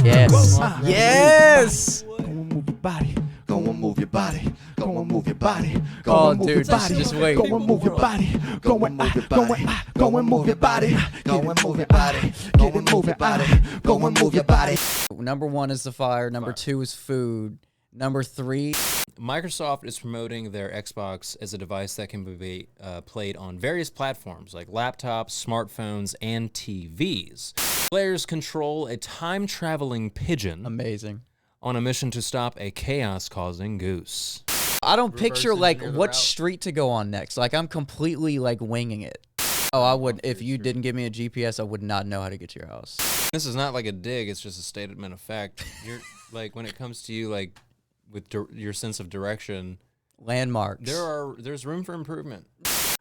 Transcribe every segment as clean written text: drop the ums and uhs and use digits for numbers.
Yes. Yes. Go and move your body. Go and move your body. Go and move your body. Oh, dude, just wait. Go and move your body. Go and move your body. Go and move your body. Go and move your body. Get and move your body. Go and move your body. Number 1 is the fire. Number 2 is food. Number 3. Microsoft is promoting their Xbox as a device that can be played on various platforms like laptops, smartphones, and TVs. Players control a time-traveling pigeon. Amazing. On a mission to stop a chaos-causing goose. I don't picture like what street to go on next. Like I'm completely like winging it. Oh, I would if you didn't give me a GPS, I would not know how to get to your house. This is not like a dig; it's just a statement of fact. You're like when it comes to you, like with your sense of direction, Landmarks. There's room for improvement.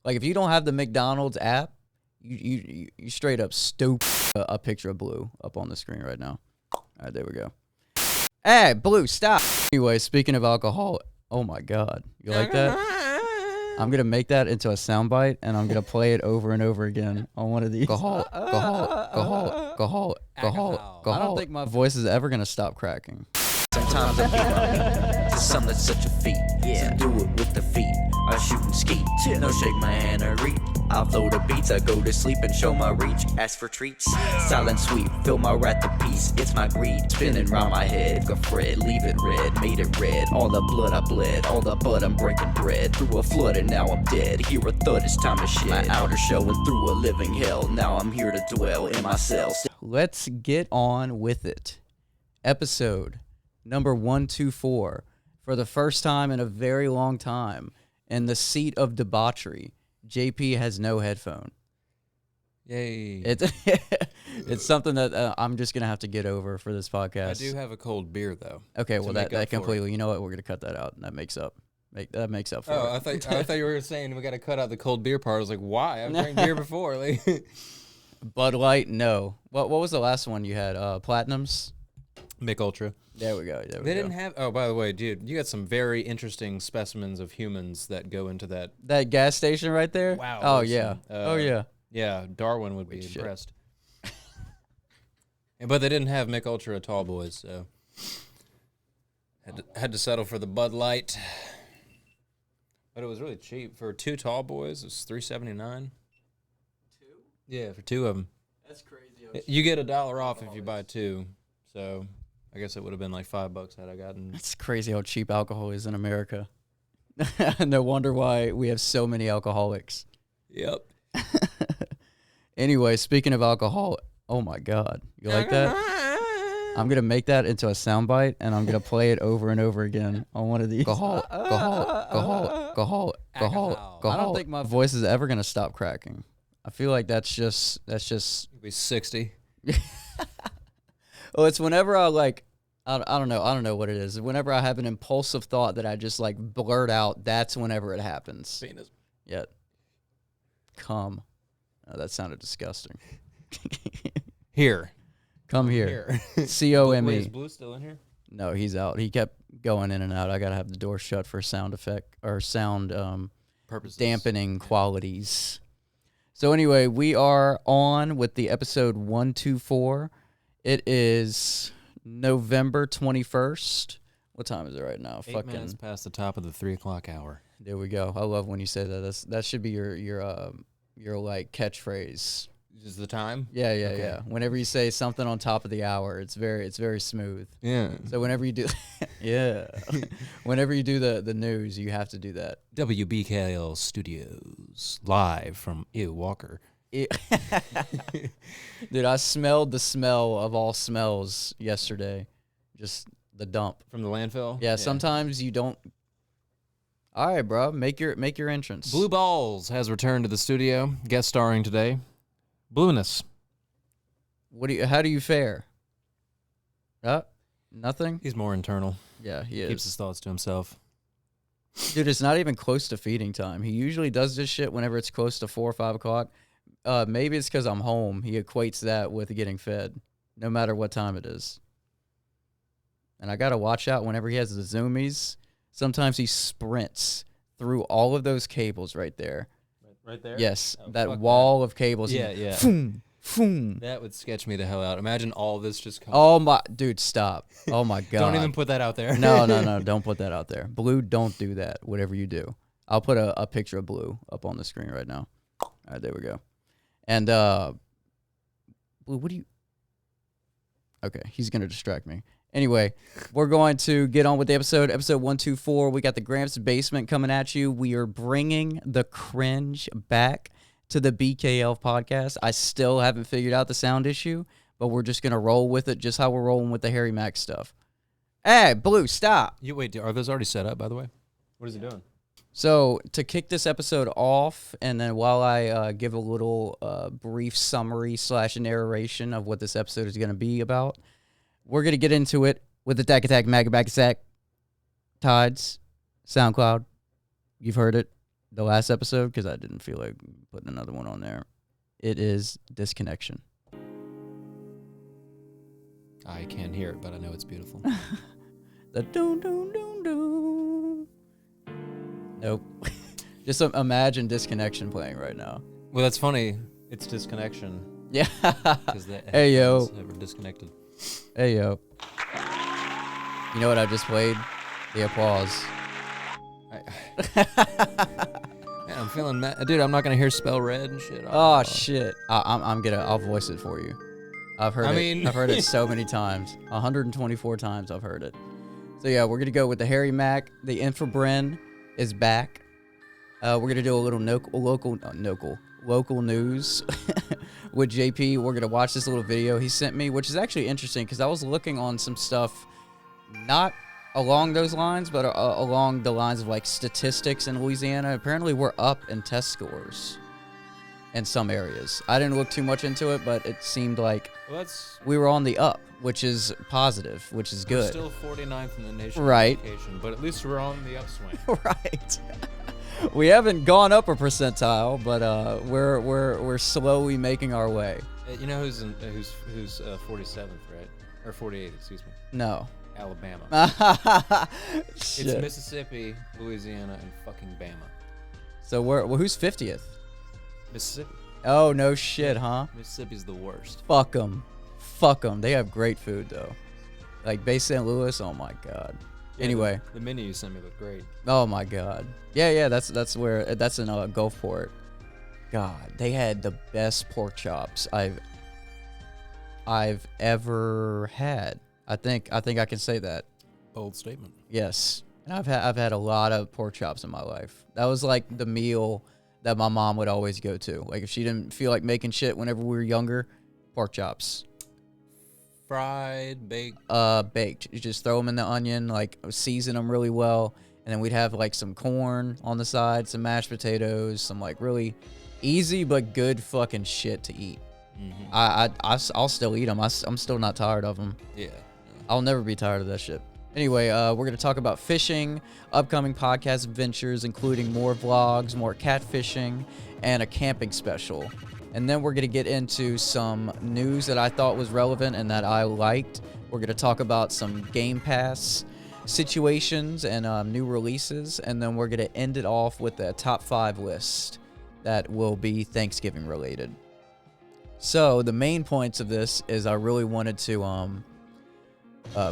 Like if you don't have the McDonald's app, you straight up stoop a picture of Blue up on the screen right now. All right, there we go. Hey, Blue, stop. Anyway, speaking of alcohol, oh my God, you like that? I'm gonna make that into a soundbite, and I'm gonna play it over and over again on one of these. Alcohol. I don't think my voice is ever gonna stop cracking. Sometimes I beat on to some that's such a feat. Yeah. So do it with the feet. I shoot and ski. No shake my hand or reach. I'll flow the beats. I go to sleep and show my reach. Ask for treats. Silent sweep. Fill my wrath to peace. It's my greed. Spinning round my head. Go Fred. Leave it red. Made it red. All the blood I bled. All the blood I'm breaking bread. Through a flood and now I'm dead. Hear a thud. It's time to shed. My outer shell and through a living hell. Now I'm here to dwell in my cell. Let's get on with it. Episode number 124, for the first time in a very long time, in the seat of debauchery, JP has no headphone. Yay. It's something that I'm just going to have to get over for this podcast. I do have a cold beer, though. Okay, well, that completely, you know what, we're going to cut that out, and that makes up for it. Oh, I thought you were saying we got to cut out the cold beer part. I was like, why? I've drank beer before. Like Bud Light, no. What was the last one you had? Platinums? Mick Ultra. There we go. They didn't have. Oh, by the way, dude, you got some very interesting specimens of humans that go into that gas station right there. Wow. Oh yeah. Oh yeah. Yeah, Darwin would be impressed. But they didn't have Mick Ultra Tall Boys, so had to settle for the Bud Light. But it was really cheap for 2 Tall Boys. It was $3.79. 2? Yeah, for 2 of them. That's crazy. You get $1 off if you buy 2. So I guess it would have been like $5 had I gotten. That's crazy how cheap alcohol is in America. No wonder why we have so many alcoholics. Yep. Anyway, speaking of alcohol, oh my God, you like that? I'm gonna make that into a soundbite, and I'm gonna play it over and over again on one of these. I don't think my voice is ever gonna stop cracking. I feel like that's just. It'll be 60. Well, it's whenever I like, I don't know what it is. Whenever I have an impulsive thought that I just like blurt out, that's whenever it happens. Penis. Yeah. Come. Oh, that sounded disgusting. Here. Come here. COME. Wait, is Blue still in here? No, he's out. He kept going in and out. I gotta have the door shut for sound effect or sound purposes, dampening qualities. So anyway, we are on with the episode 124. It is November 21st. What time is it right now? 8 minutes past the top of the 3 o'clock hour. There we go. I love when you say that. That should be your like catchphrase. Is the time? Yeah. Yeah. Whenever you say something on top of the hour, it's very smooth. Yeah. So whenever you do, whenever you do the news, you have to do that. WBKL Studios live from Walker. Dude, I smelled the smell of all smells yesterday. Just the dump from the landfill. Yeah. Sometimes you don't. All right, bro. Make your entrance. Blue Balls has returned to the studio, guest starring today. Blueness. How do you fare? Nothing? He's more internal. Yeah, he is. Keeps his thoughts to himself. Dude, it's not even close to feeding time. He usually does this shit whenever it's close to 4 or 5 o'clock. Maybe it's because I'm home. He equates that with getting fed, no matter what time it is. And I got to watch out whenever he has the zoomies. Sometimes he sprints through all of those cables right there. Right there? Yes, that wall of cables. Yeah. Boom. That would sketch me the hell out. Imagine all this just comes. Oh my, dude, stop. Oh my God. Don't even put that out there. No, don't put that out there. Blue, don't do that, whatever you do. I'll put a picture of Blue up on the screen right now. All right, there we go. And, Blue, what do you... Okay, he's going to distract me. Anyway, we're going to get on with the episode 124. We got the Gramps Basement coming at you. We are bringing the cringe back to the BKL podcast. I still haven't figured out the sound issue, but we're just going to roll with it, just how we're rolling with the Harry Mack stuff. Hey, Blue, stop. Wait, are those already set up, by the way? What is he doing? So, to kick this episode off, and then while I give a little brief summary / narration of what this episode is going to be about, we're going to get into it with the Tack Attack Magaback Sack Tides SoundCloud. You've heard it the last episode because I didn't feel like putting another one on there. It is Disconnection. I can't hear it, but I know it's beautiful. The doom doom doom doom. Nope. Just imagine Disconnection playing right now. Well, that's funny. It's Disconnection. Yeah. Hey, yo. Never disconnected. Hey, yo. You know what I just played? The applause. Man, I'm feeling mad. Dude, I'm not going to hear Spell Red and shit. Oh, shit. I'll voice it for you. I've heard it so many times. 124 times I've heard it. So yeah, we're going to go with the Harry Mack. The Infobren is back. We're going to do a little local news with JP. We're going to watch this little video he sent me, which is actually interesting because I was looking on some stuff not along those lines, but along the lines of like statistics in Louisiana. Apparently we're up in test scores in some areas. I didn't look too much into it, but it seemed like we were on the up, which is positive, which is good. We're still 49th in the nation, right? But at least we're on the upswing. Right. We haven't gone up a percentile, but we're slowly making our way. You know who's 47th, right? Or 48th, excuse me. No. Alabama. It's Mississippi, Louisiana, and fucking Bama. So who's 50th? Mississippi. Oh, no shit, huh? Mississippi's the worst. Fuck them. Fuck them. They have great food, though. Like, Bay St. Louis, oh my God. Yeah, anyway. The menu you sent me looked great. Oh my God. Yeah, that's in Gulfport. God, they had the best pork chops I've ever had. I think I can say that. Bold statement. Yes. And I've had a lot of pork chops in my life. That was like the meal that my mom would always go to. Like if she didn't feel like making shit whenever we were younger, pork chops. Fried, baked? Baked. You just throw them in the onion, like season them really well, and then we'd have like some corn on the side, some mashed potatoes, some like really easy but good fucking shit to eat. Mm-hmm. I'll still eat them. I'm still not tired of them. Yeah. I'll never be tired of that shit. Anyway, we're going to talk about fishing, upcoming podcast adventures, including more vlogs, more catfishing, and a camping special. And then we're going to get into some news that I thought was relevant and that I liked. We're going to talk about some GamePass situations and new releases. And then we're going to end it off with a top 5 list that will be Thanksgiving related. So the main points of this is I really wanted to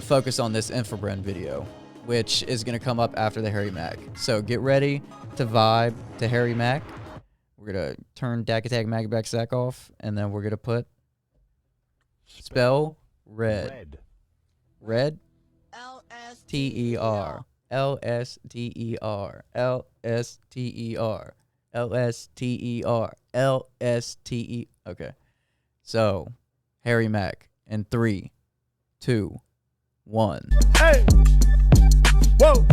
focus on this Infobren video, which is going to come up after the Harry Mack. So get ready to vibe to Harry Mack. We're going to turn Dack Attack Magaback Sack off, and then we're going to put spell red. Red? L-S-T-E-R. L-S-T-E-R. L-S-T-E-R. L-S-T-E-R. L-S-T-E. Okay. So, Harry Mack in 3, 2, 1. Hey! Whoa!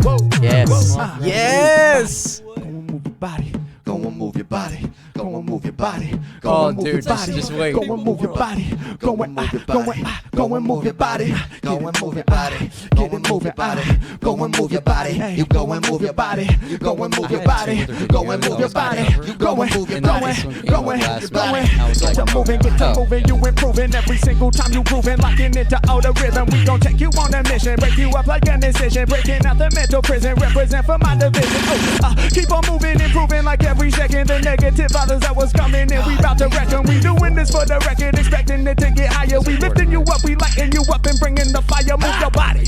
Whoa! Yes. Whoa. Yes! Go and move your body. Go and move your body. Go and move your body. Go Oh, and move dude, your body. just wait. Go and move your body. Go and move your body. Go and move your body. Go and move your body. Get it, move your body. Go and move your body. You go and move your body. You go and move your body. Go and move your body. You go and move your body. Go and get to moving, get to moving. You improving every single time you proving, locking into all the rhythm. We gon' take you on a mission, break you up like an incision, breaking out the mental prison. Represent for my division. Keep on moving, improving like every every second. The negative others that was coming in, we bout to reckon. We doing this for the record, expecting it to get higher. We lifting you up, we lighting you up and bringing the fire. Move your body,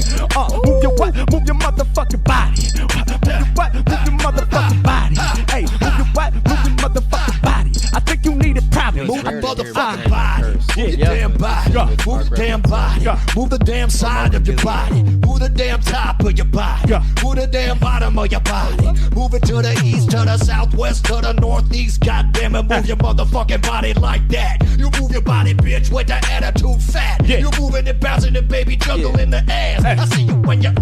move your what? Move your motherfucking body. Move your what? Move your motherfucking body. Hey, move your what? Move your motherfucking body. I think you need it probably. Move Move your motherfucking body. Move your damn body. Move your damn body. Move the damn side of your body. Move the damn top of your body. Move the damn bottom of your body. Move it to the east, to the southwest, to the northeast. Goddamn it, move your motherfucking body like that. You move your body, bitch, with the attitude fat. You moving and bouncing and baby juggling the ass. I see you when you're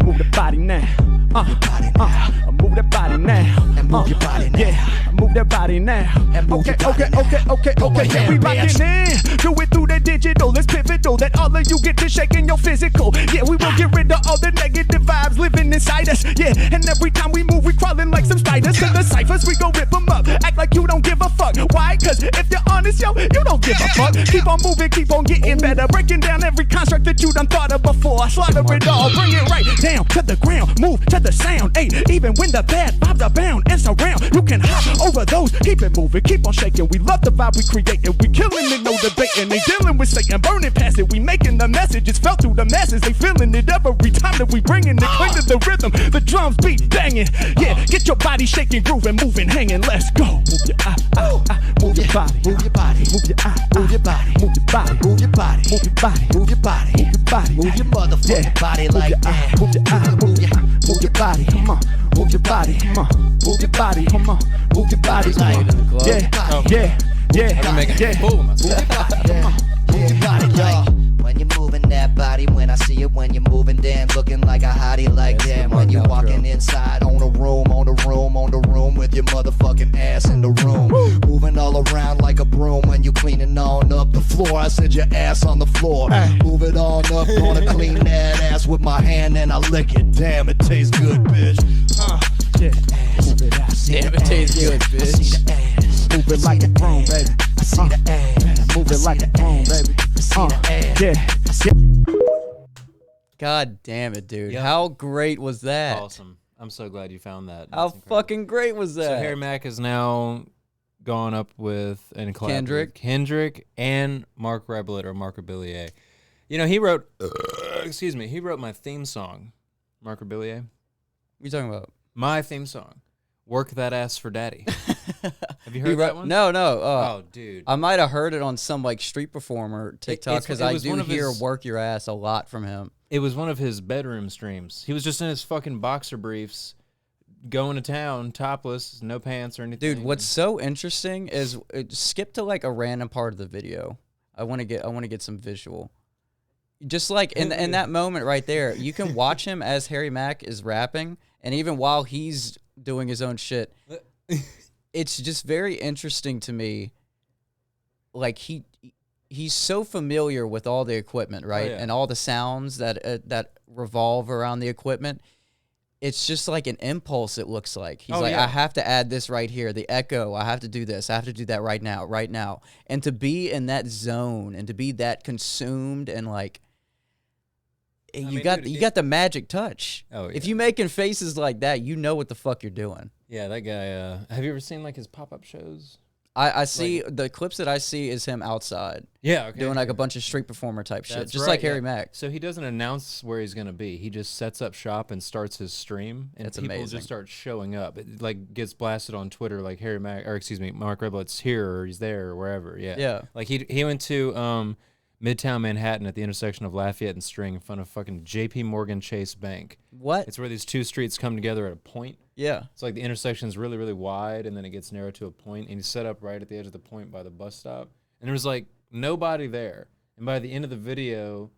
move the body now. Move that body now. And move your body now. Yeah, move that body now. And move okay. Yeah, we rockin' in. Do it through the digital. It's pivotal that all of you get to shaking your physical. Yeah, we will get rid of all the negative vibes living inside us. Yeah, and every time we move, we crawling like some spiders. In the ciphers, we go rip them up. Act like you don't give a fuck. Why? Cause if you're honest, yo, you don't give a fuck. Keep on moving, keep on getting better. Breaking down every construct that you done thought of before. Slaughter it all, bring it right down to the ground. Move to the sound. Hey, even when the bad vibes are bound and surround, you can hop over those. Keep it moving, keep on shaking. We love the vibe we creating. We killing it, no debating. They dealing with Satan, burning past it. We making the message. It's felt through the masses. They feeling it every time that we bringing it. Cling to the rhythm, the drums beat banging. Yeah, get your body shaking, grooving, moving, hanging. Let's go. Move your move your body, move your body, move your move your body, move your body, move your body, move your body, move your body, move your body, move your motherfucking body like that. Move your body, come on. Move your body, come on. Move your body, come on. Move your body like I'm making a fool of myself. Move your body like. When you're moving that body, when I see it, when you're moving, damn, looking like a hottie like that. When you're walking inside on the room with your motherfucking ass in the room. Moving all around like a broom when you cleaning on up the floor. I said your ass on the floor. Move it on up, gonna clean that ass with my hand and I lick it. Damn, it tastes good, bitch. Damn, it tastes good, bitch. I see the ass. Move it like a broom, baby. I see the ass. Move it like a broom, baby. God damn it, dude. Yep. How great was that? Awesome. I'm so glad you found that. How fucking great was that? So Harry Mack has now gone up with and collabed with Kendrick and Marc Rebillet or Marc Rebillet. You know, he wrote he wrote my theme song. Marc Rebillet. What are you talking about? My theme song. Work That Ass for Daddy. Have you heard that one? No. Oh, dude. I might have heard it on some like street performer TikTok because I do hear "Work Your Ass" a lot from him. It was one of his bedroom streams. He was just in his fucking boxer briefs, going to town, topless, no pants or anything. Dude, what's so interesting is skip to like a random part of the video. I want to get some visual. Just like in that moment right there, you can watch him as Harry Mack is rapping, and even while he's doing his own shit, it's just very interesting to me. Like he's so familiar with all the equipment, right? Oh, yeah. And all the sounds that revolve around the equipment. It's just like an impulse, it looks like. He's like, I have to add this right here, the echo. I have to do this. I have to do that right now. And to be in that zone and to be that consumed and like, you got the magic touch. Oh, yeah. If you making faces like that, you know what the fuck you're doing. Yeah, that guy. Have you ever seen like his pop-up shows? I see the clips that I see is him outside. Yeah, okay. Doing like a bunch of street performer type shit, That's just right, like Harry yeah. Mack. So he doesn't announce where he's gonna be. He just sets up shop and starts his stream, and That's people amazing. just start showing up. It like gets blasted on Twitter, like Harry Mack, or excuse me, Marc Rebillet's here or he's there or wherever. Yeah, Yeah. Like he went to Midtown Manhattan at the intersection of Lafayette and String in front of fucking J.P. Morgan Chase Bank. What? It's where these two streets come together at a point. Yeah. It's like the intersection is really, really wide, and then it gets narrow to a point, and he's set up right at the edge of the point by the bus stop. And there was like nobody there. And by the end of the video,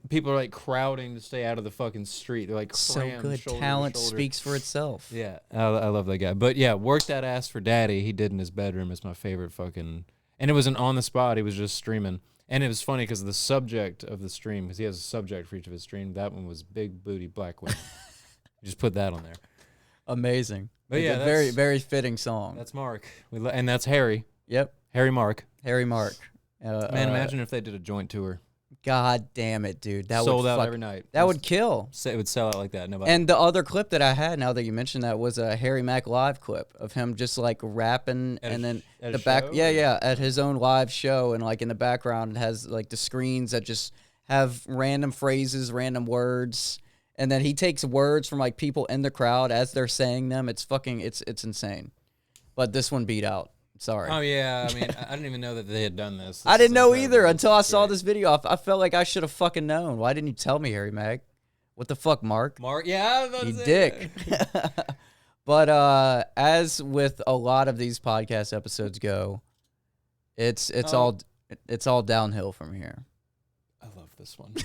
people are like crowding to stay out of the fucking street. They're like So crammed good. shoulder to Talent shoulder. speaks for itself. Yeah, I love that guy. But yeah, Work That Ass for Daddy, he did in his bedroom. It's my favorite fucking... And it was an on the spot. He was just streaming. And it was funny because the subject of the stream, because he has a subject for each of his streams, that one was big booty black women. Just put that on there. Amazing. But It's yeah, a that's- very, very fitting song. That's Mark. And that's Harry. Yep. Harry Mark. Harry Mark. Man, imagine if they did a joint tour. God damn it, dude. That Sold would out fuck, every night. That would kill. It would sell out like that. Nobody. And the other clip that I had, now that you mentioned that, was a Harry Mack live clip of him just like rapping, At and then at the a back, show, yeah, at his own live show, and like in the background it has like the screens that just have random phrases, random words, and then he takes words from like people in the crowd as they're saying them. It's fucking, it's insane. But this one beat out. Sorry. Oh yeah, I mean, I didn't even know that they had done this. I This didn't is know incredible. either until I This is saw great. this video. I felt like I should have fucking known. Why didn't you tell me, Harry Mack? What the fuck, Mark? Mark, yeah, I was about to You say dick. that. But as with a lot of these podcast episodes go, it's Oh. all downhill from here. I love this one.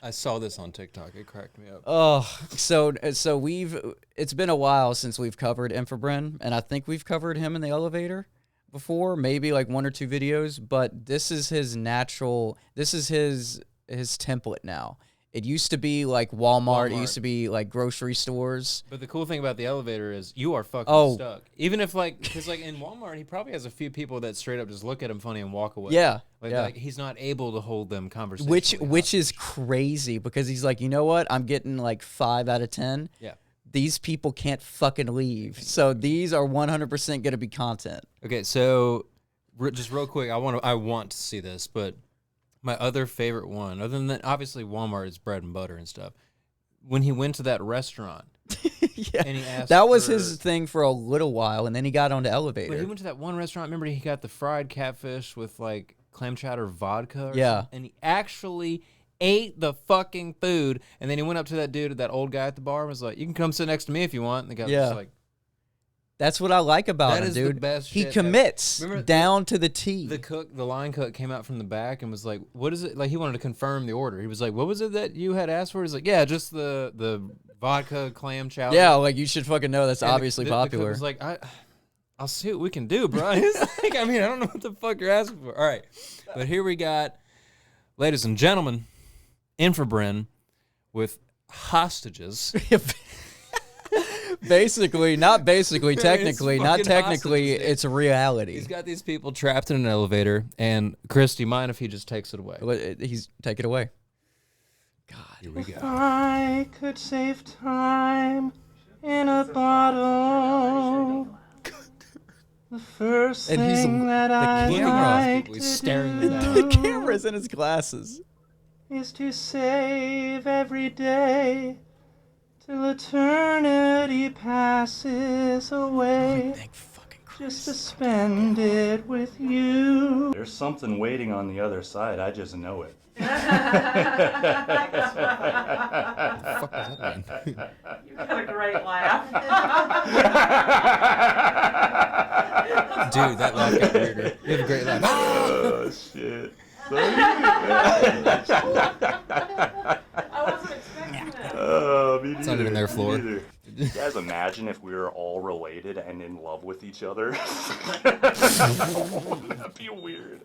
I saw this on TikTok. It cracked me up. Oh, so it's been a while since we've covered Infobrin, and I think we've covered him in the elevator before, maybe like 1 or 2 videos, but this is his template now. It used to be like Walmart. It used to be like grocery stores. But the cool thing about the elevator is you are fucking Oh. stuck. Even if because in Walmart, he probably has a few people that straight up just look at him funny and walk away. Yeah, Like he's not able to hold them conversation. which is crazy, because he's like, you know what? I'm getting like 5 out of 10. Yeah. These people can't fucking leave. So these are 100% going to be content. Okay, so just real quick, I want to see this, but my other favorite one, other than that, obviously Walmart is bread and butter and stuff. When he went to that restaurant, Yeah. and he asked That was for- his thing for a little while, and then he got on the elevator. But he went to that one restaurant. Remember, he got the fried catfish with like clam chowder vodka. Or Yeah. something, and he actually ate the fucking food. And then he went up to that dude, that old guy at the bar, and was like, "You can come sit next to me if you want." And the guy was Yeah. just like, That's what I like about That him, is the dude. best He shit ever. commits Remember down to the T. the line cook came out from the back and was like, "What is it?" Like he wanted to confirm the order. He was like, "What was it that you had asked for?" He's like, "Yeah, just the vodka clam chowder." Yeah, like you should fucking know that's And obviously the cook popular. was like, I'll see what we can do, bro. He's like, I mean, I don't know what the fuck you're asking for. All right, but here we got, ladies and gentlemen, Infobrin with hostages. Basically, not basically, technically, not fucking technically, hostages, dude. it's reality. He's got these people trapped in an elevator, and Chris, do you mind if he just takes it away? Take it away. Here we go. I could save time in a bottle. The first And he's thing that I like He's to staring do them The down. camera's in his glasses. is to save every day till eternity passes away. Just to spend it with you. There's something waiting on the other side. I just know it. Fuck does that mean? You got a great laugh. Dude, that laugh got weirder. You have a great laugh. Oh shit. I wasn't expecting that. Me It's not even their floor. neither. You guys imagine if we were all related and in love with each other? That'd be weird.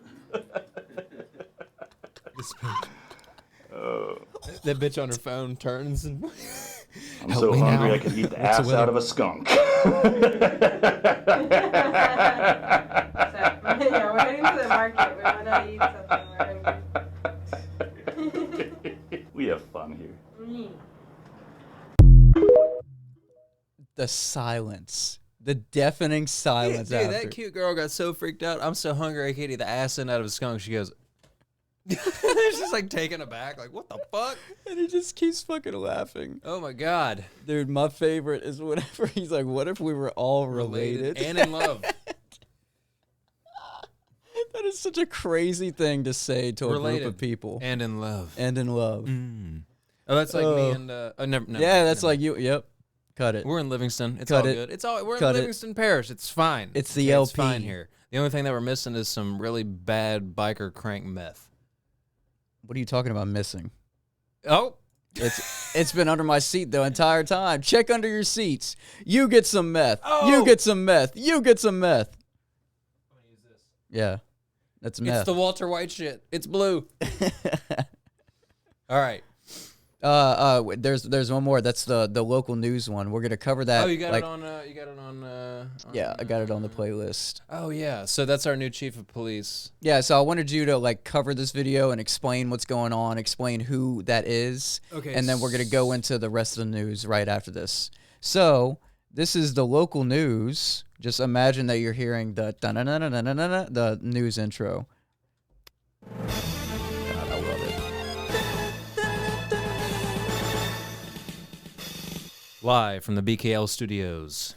That bitch on her phone turns and I'm Help so me hungry now. I could eat the What's the ass weather? out of a skunk. So, yeah, we're heading to the market. We want to eat something. We're hungry. We have fun here. The silence. The deafening silence dude, after. that cute girl got so freaked out. I'm so hungry I can't eat the ass end out of a skunk. She goes, she's just like taken aback, like what the fuck? And he just keeps fucking laughing. Oh my god, Dude, my favorite is whenever he's like, what if we were all related? and in love. That is such a crazy thing to say to a group Related of people. And in love. And in love. Oh, that's like me Oh. and never. Yeah, that's like you. Yep. Cut it. We're in Livingston. It's Cut all it. good. It's all we're Cut in it. Livingston Parish. It's fine. It's the It's LP. fine here. The only thing that we're missing is some really bad biker crank meth. What are you talking about missing? Oh, It's been under my seat the entire time. Check under your seats. You get some meth. Oh. You get some meth. You get some meth. Yeah. That's meth. it's the Walter White shit. It's blue. All right. There's one more. That's the local news one. We're gonna cover that. Oh, you got like, it on. You got it on. Yeah, I got it on the playlist. Oh yeah. So that's our new chief of police. Yeah, so I wanted you to like cover this video and explain what's going on, explain who that is, Okay. and then we're gonna go into the rest of the news right after this. So this is the local news. Just imagine that you're hearing the the news intro. God, I love it. Live from the BKL studios.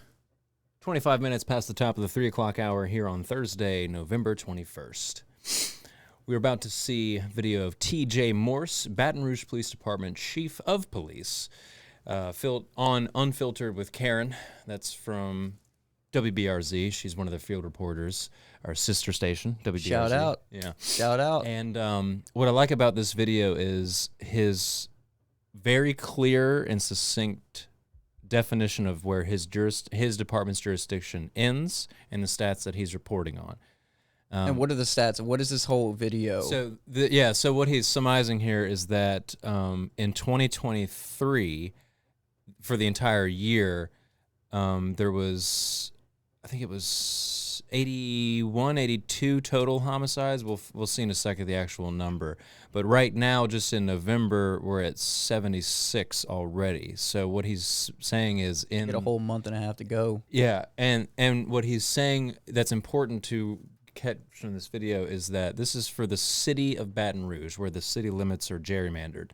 25 minutes past the top of the 3 o'clock hour here on Thursday, November 21st. We're about to see video of TJ Morse, Baton Rouge Police Department Chief of Police, Unfiltered with Karen. That's from WBRZ. She's one of the field reporters, our sister station, WBRZ. Shout out. Yeah. Shout out. And what I like about this video is his very clear and succinct definition of where his department's jurisdiction ends and the stats that he's reporting on. And what are the stats? What is this whole video? So what he's surmising here is that in 2023, for the entire year, there was, I think it was 81, 82 total homicides. We'll see in a second the actual number. But right now, just in November, we're at 76 already. So what he's saying is Get a whole month and a half to go. Yeah, and what he's saying that's important to catch from this video is that this is for the city of Baton Rouge, where the city limits are gerrymandered,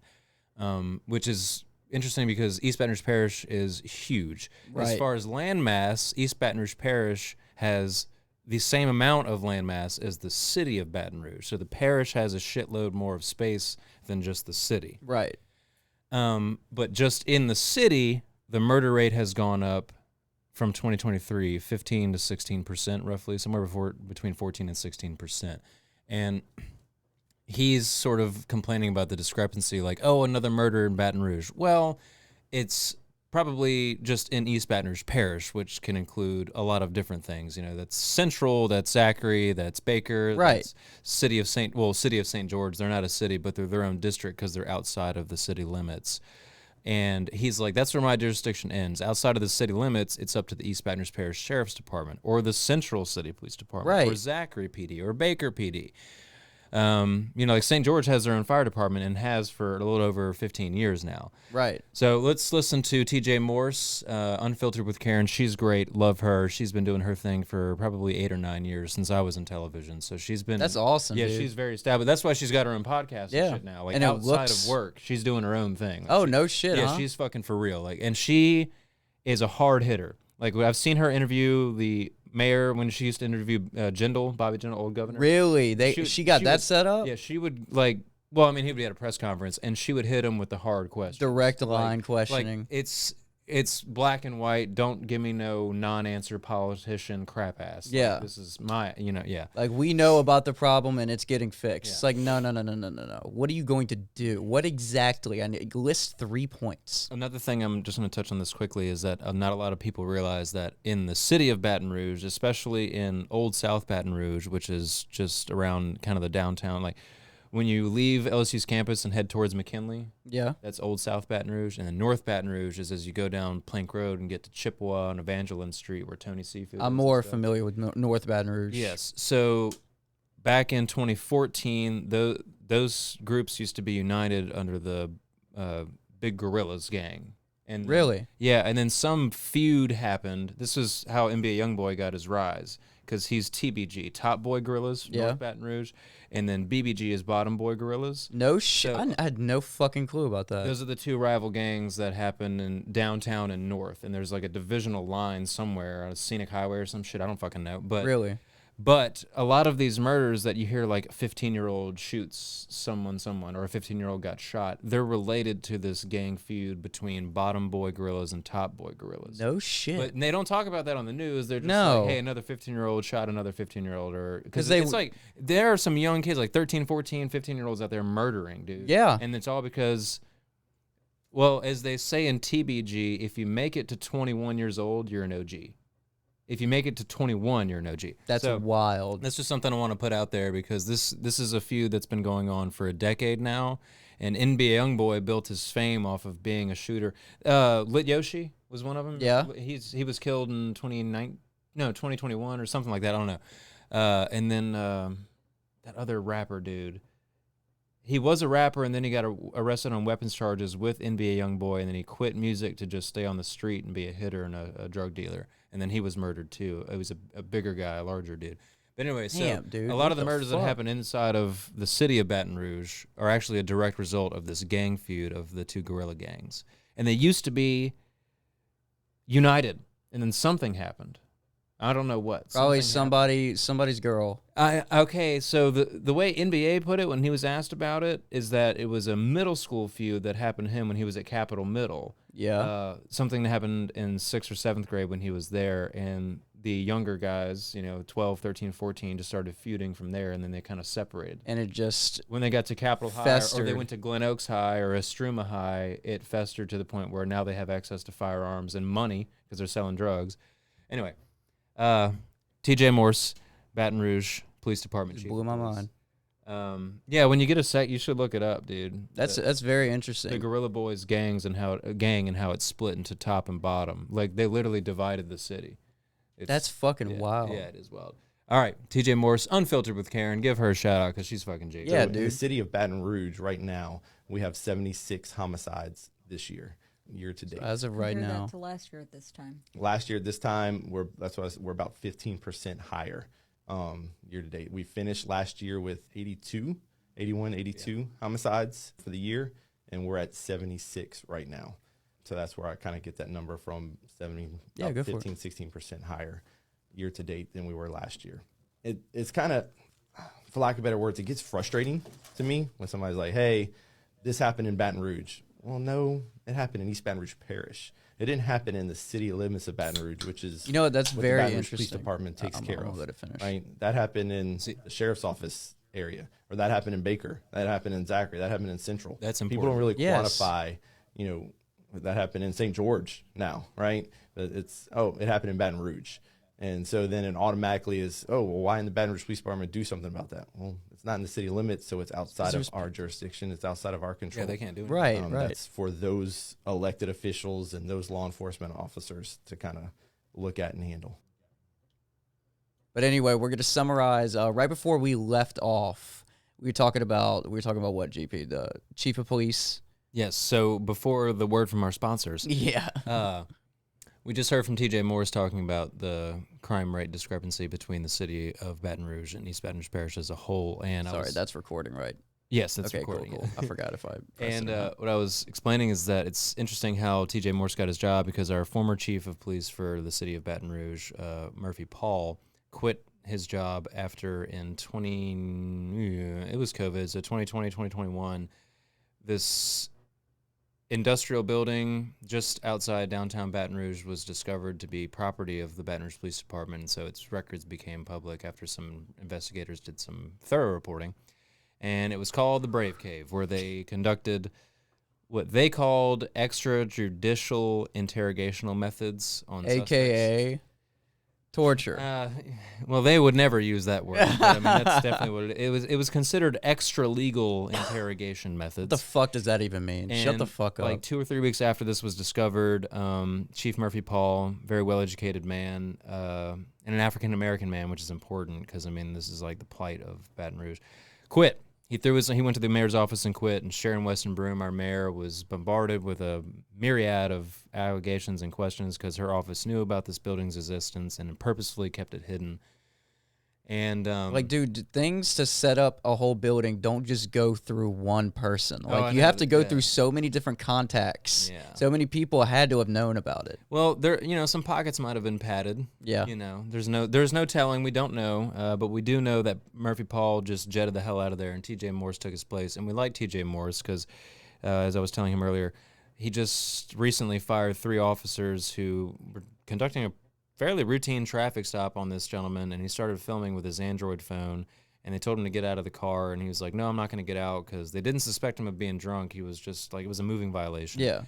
which is interesting because East Baton Rouge Parish is huge. Right. As far as land mass, East Baton Rouge Parish has the same amount of land mass as the city of Baton Rouge. So the parish has a shitload more of space than just the city. Right. But just in the city, the murder rate has gone up from 2023, 15 to 16% roughly, somewhere between 14 and 16%. And he's sort of complaining about the discrepancy, like, oh, another murder in Baton Rouge. Well, it's probably just in East Baton Rouge Parish, which can include a lot of different things. You know, that's Central, that's Zachary, that's Baker, Right. That's City of St. George. They're not a city, but they're their own district because they're outside of the city limits. And he's like, that's where my jurisdiction ends. Outside of the city limits, it's up to the East Baton Rouge Parish Sheriff's Department or the Central City Police Department Right. or Zachary PD or Baker PD. Like St. George has their own fire department and has for a little over 15 years now. Right. So let's listen to TJ Morse, Unfiltered with Karen. She's great. Love her. She's been doing her thing for probably 8 or 9 years since I was in television. So she's been... That's awesome, Yeah, dude. she's very established. That's why she's got her own podcast Yeah. and shit now. Like And it outside looks- of work, she's doing her own thing. Like, Oh, no shit, Yeah, huh? she's fucking for real. Like, and she is a hard hitter. Like, I've seen her interview the mayor when she used to interview Bobby Jindal, old governor. Really? She got that would- set up? Yeah, she would like. Well, I mean, he'd be at a press conference, and she would hit him with the hard questions. Direct line questioning. Like it's black and white. Don't give me no non-answer politician crap ass. Like, Yeah. this is my. Yeah. Like, we know about the problem and it's getting fixed. Yeah. It's like, no. What are you going to do? What exactly? List 3 points. Another thing I'm just going to touch on this quickly is that not a lot of people realize that in the city of Baton Rouge, especially in Old South Baton Rouge, which is just around kind of the downtown, like when you leave LSU's campus and head towards McKinley, Yeah. that's Old South Baton Rouge, and then North Baton Rouge is as you go down Plank Road and get to Chippewa and Evangeline Street where Tony Seafood I'm is more and stuff. familiar with North Baton Rouge. Yes. So back in 2014, those groups used to be united under the Big Gorillas gang. And Really? Yeah, and then some feud happened. This is how NBA YoungBoy got his rise, because he's TBG, Top Boy Gorillas, Yeah. North Baton Rouge, and then BBG is Bottom Boy Gorillas. No shit. So- I had no fucking clue about that. Those are the two rival gangs that happen in downtown and north, and there's like a divisional line somewhere on a scenic highway or some shit. I don't fucking know, but Really? But a lot of these murders that you hear, like a 15-year-old shoots someone, or a 15-year-old got shot, they're related to this gang feud between Bottom Boy Gorillas and Top Boy Gorillas. No shit. But they don't talk about that on the news. They're just No. like, hey, another 15-year-old shot another 15-year-old. Because they it's like there are some young kids, like 13, 14, 15-year-olds out there murdering, dude. Yeah. And it's all because, well, as they say in TBG, if you make it to 21 years old, you're an OG. if you make it to 21, you're an OG. That's So, wild. that's just something I want to put out there because this is a feud that's been going on for a decade now. And NBA YoungBoy built his fame off of being a shooter. Lit Yoshi was one of them. Yeah. He was killed in 2021 or something like that. I don't know. And then that other rapper dude. He was a rapper, and then he got arrested on weapons charges with NBA YoungBoy, and then he quit music to just stay on the street and be a hitter and a drug dealer. And then he was murdered too. It was a bigger guy, a larger dude. But anyway, so Damn, dude, a lot what of the the murders that fuck? happen inside of the city of Baton Rouge are actually a direct result of this gang feud of the two guerrilla gangs. And they used to be united, and then something happened. I don't know what. Probably Something somebody's girl. Okay, so the way NBA put it when he was asked about it is that it was a middle school feud that happened to him when he was at Capitol Middle. Yeah. Something that happened in 6th or 7th grade when he was there, and the younger guys, 12, 13, 14, just started feuding from there, and then they kind of separated. And it just When they got to Capitol High, or festered. they went to Glen Oaks High or Estruma High, it festered to the point where now they have access to firearms and money because they're selling drugs. Anyway, TJ Morse, Baton Rouge Police Department Chief. blew my of Police. mind. Yeah, when you get a sec, you should look it up, dude. That's very The interesting. Guerrilla Boys gang and how it's split into top and bottom. Like they literally divided the city. That's fucking wild. Yeah, it is wild. All right, TJ Morse, Unfiltered with Karen. Give her a shout out because she's fucking G. Yeah, In the dude. city of Baton Rouge right now, we have 76 homicides this year to date. As of right Compare now. that to last year at this time. Last year at this time, we're about 15% higher year to date. We finished last year with 82 homicides for the year, and we're at 76 right now. So that's where I kind of get that number from 70, Yeah, go for it. 16% higher year to date than we were last year. It's kind of, for lack of better words, it gets frustrating to me when somebody's like, hey, this happened in Baton Rouge. Well, no, it happened in East Baton Rouge Parish. It didn't happen in the city limits of Baton Rouge, which is That's what very the Baton Rouge interesting. Police Department takes care I'm of. gonna let it finish. Right? That happened in the sheriff's office area, or that happened in Baker, that happened in Zachary, that happened in Central. That's People important. don't really Yes. quantify, that happened in St. George now, right? But it happened in Baton Rouge. And so then it automatically is, well, why in the Baton Rouge Police Department do something about that? Well, it's not in the city limits, so it's outside of our jurisdiction. It's outside of our control. Yeah, they can't do it. Right, right. That's for those elected officials and those law enforcement officers to kind of look at and handle. But anyway, we're going to summarize. Right before we left off, we were talking about what, GP? The chief of police. Yes. So before the word from our sponsors, Yeah. we just heard from TJ Morris talking about the crime rate discrepancy between the city of Baton Rouge and East Baton Rouge Parish as a whole. And Sorry, that's recording, right? yes, that's Okay, recording. cool. I forgot if I pressed And it or not. what I was explaining is that it's interesting how TJ Morse got his job because our former chief of police for the city of Baton Rouge, Murphy Paul, quit his job after it was COVID, so 2020, 2021, this industrial building just outside downtown Baton Rouge was discovered to be property of the Baton Rouge Police Department, and so its records became public after some investigators did some thorough reporting. And it was called the Brave Cave, where they conducted what they called extrajudicial interrogational methods on suspects. AKA torture. Well, they would never use that word. But, I mean, that's definitely what it was. It was considered extra legal interrogation methods. What the fuck does that even mean? Shut the And, fuck up. Like 2 or 3 weeks after this was discovered, Chief Murphy Paul, very well-educated man, and an African-American man, which is important because, I mean, this is like the plight of Baton Rouge, quit. He went to the mayor's office and quit, and Sharon Weston Broom, our mayor, was bombarded with a myriad of allegations and questions because her office knew about this building's existence and purposefully kept it hidden. And like, dude, things to set up a whole building don't just go through one person. Like, I you know, have to go yeah. through so many different contacts. Yeah. So many people had to have known about it. well, there, some pockets might have been padded. Yeah. There's no telling. We don't know, but we do know that Murphy Paul just jetted the hell out of there, and TJ Morse took his place. And we like TJ Morse because, as I was telling him earlier, he just recently fired 3 officers who were conducting a fairly routine traffic stop on this gentleman, and he started filming with his Android phone, and they told him to get out of the car, and he was like, no, I'm not going to get out, because they didn't suspect him of being drunk. He was just like, it was a moving violation. Yeah.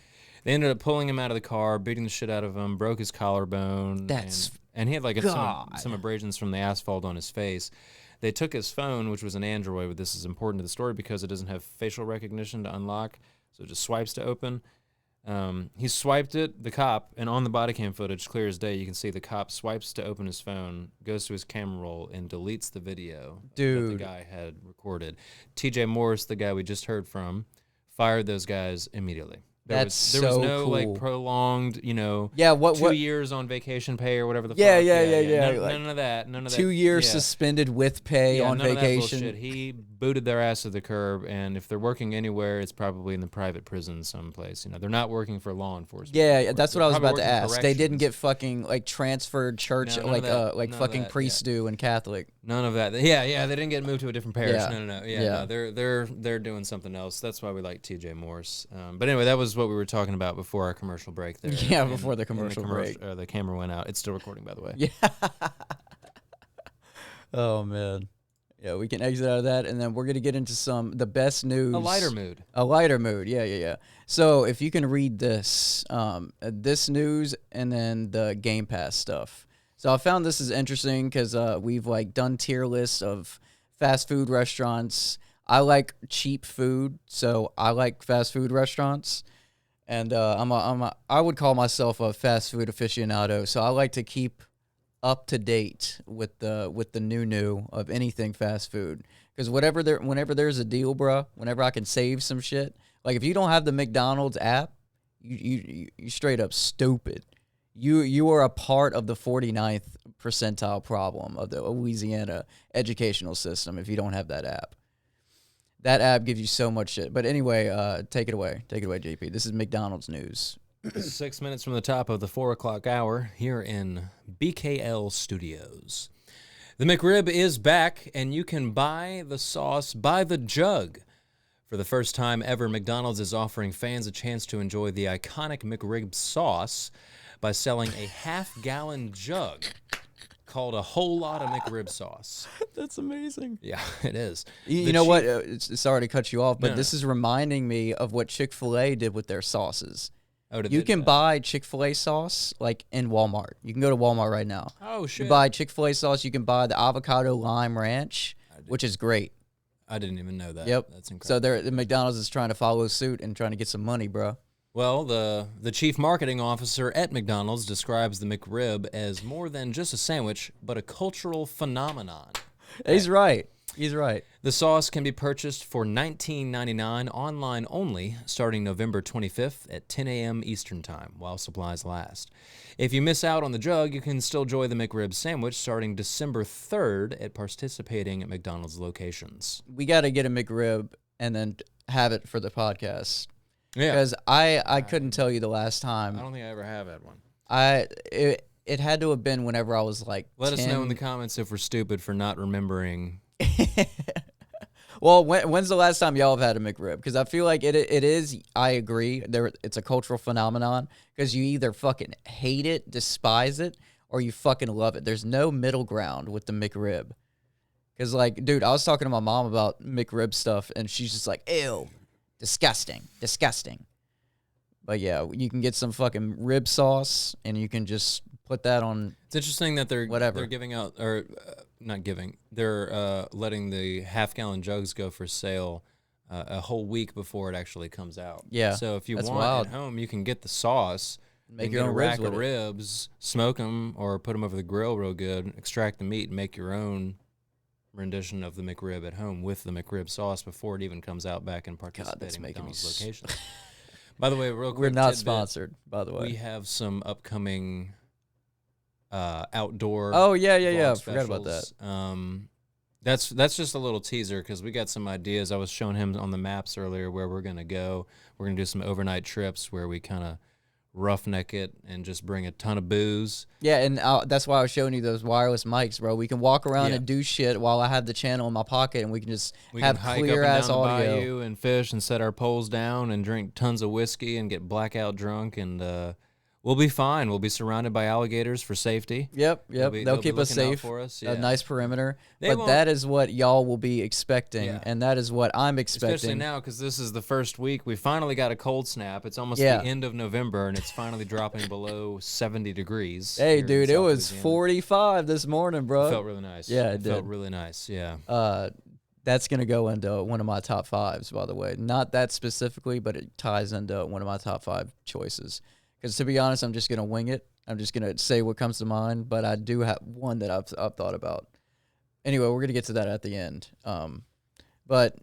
They ended up pulling him out of the car, beating the shit out of him, broke his collarbone. That's And he had like God. some abrasions from the asphalt on his face. They took his phone, which was an Android, but this is important to the story because it doesn't have facial recognition to unlock, so it just swipes to open. He swiped it, the cop, and on the body cam footage, clear as day, you can see the cop swipes to open his phone, goes to his camera roll, and deletes the video that the guy had recorded. TJ Morris, the guy we just heard from, fired those guys immediately. There was no cool. like prolonged, 2 years on vacation pay or whatever the fuck. Yeah. None of that. None of that. 2 years suspended with pay on none vacation. Of that bullshit. He booted their ass to the curb, and if they're working anywhere, it's probably in the private prison someplace. They're not working for law enforcement. Yeah, that's what I was about to ask. They didn't corrections. get fucking like transferred church No, none of like that. fucking priests do in Catholic. None of that. Yeah, they didn't get moved to a different parish. Yeah. No. Yeah. No, they're doing something else. That's why we like TJ Morris. But anyway, that was what we were talking about before our commercial break there. Yeah, before the commercial break. The camera went out. It's still recording, by the way. Yeah. Oh man. Yeah, we can exit out of that, and then we're gonna get into the best news. A lighter mood. A lighter mood. Yeah. So if you can read this, this news, and then the GamePass stuff. So I found this is interesting because we've like done tier lists of fast food restaurants. I like cheap food, so I like fast food restaurants. And I would call myself a fast food aficionado, so I like to keep up to date with the new of anything fast food. Because whenever there's a deal, bro, whenever I can save some shit, like if you don't have the McDonald's app, you straight up stupid. You are a part of the 49th percentile problem of the Louisiana educational system if you don't have that app. That app gives you so much shit. But anyway, take it away. Take it away, JP. This is McDonald's news. 6 minutes from the top of the 4 o'clock hour here in BKL Studios. The McRib is back, and you can buy the sauce by the jug. For the first time ever, McDonald's is offering fans a chance to enjoy the iconic McRib sauce by selling a half-gallon jug called a whole lot of McRib sauce. That's amazing. Yeah, it is. You know what? Sorry to cut you off, but this is reminding me of what Chick-fil-A did with their sauces. Oh, you can buy Chick-fil-A sauce like in Walmart. You can go to Walmart right now. Oh, shit. You buy Chick-fil-A sauce. You can buy the avocado lime ranch, which is great. I didn't even know that. Yep. That's incredible. So the McDonald's is trying to follow suit and trying to get some money, bro. Well, the chief marketing officer at McDonald's describes the McRib as more than just a sandwich, but a cultural phenomenon. He's right. He's right. The sauce can be purchased for $19.99 online only, starting November 25th at 10 a.m. Eastern Time, while supplies last. If you miss out on the jug, you can still enjoy the McRib sandwich starting December 3rd at participating at McDonald's locations. We got to get a McRib and then have it for the podcast. Yeah. Because I couldn't tell you the last time. I don't think I ever have had one. It had to have been whenever I was like Let 10. us know in the comments if we're stupid for not remembering. Well, when's the last time y'all have had a McRib? Because I feel like it is, I agree, it's a cultural phenomenon because you either fucking hate it, despise it, or you fucking love it. There's no middle ground with the McRib. Because, like, dude, I was talking to my mom about McRib stuff, and she's just like, ew, disgusting. But yeah, you can get some fucking rib sauce, and you can just put that on. It's interesting that they're whatever. They're giving out, or not giving. They're letting the half-gallon jugs go for sale a whole week before it actually comes out. Yeah, So if you that's want wild. at home, you can get the sauce, Make you your can own get a ribs rack of with it. ribs, smoke them, or put them over the grill real good. Extract the meat and make your own rendition of the McRib at home with the McRib sauce before it even comes out back in participating making me McDonald's locations. By the way, real quick, We're not tidbit, sponsored, by the way. We have some upcoming outdoor. Oh, yeah. vlog Forgot about that. Specials. That's just a little teaser because we got some ideas. I was showing him on the maps earlier where we're gonna go. We're gonna do some overnight trips where we kind of roughneck it and just bring a ton of booze. Yeah, and that's why I was showing you those wireless mics, bro. We can walk around Yeah. and do shit while I have the channel in my pocket, and we can just We have can hike clear up and ass down the audio. bayou and fish and set our poles down and drink tons of whiskey and get blackout drunk and We'll be fine. We'll be surrounded by alligators for safety. Yep. They'll They'll be keep us looking out safe. for us, A yeah. nice perimeter. They But won't- that is what y'all will be expecting, Yeah. and that is what I'm expecting. Especially now, because this is the first week. We finally got a cold snap. It's almost Yeah. the end of November, and it's finally dropping below 70 degrees. Hey, here in dude, it South was Louisiana. 45 this morning, bro. It felt really nice. Yeah, it felt did. really nice. Yeah. That's gonna go into one of my top 5s, by the way. Not that specifically, but it ties into one of my top 5 choices. Because to be honest, I'm just gonna wing it. I'm just gonna say what comes to mind, but I do have one that I've thought about. Anyway, we're gonna get to that at the end. But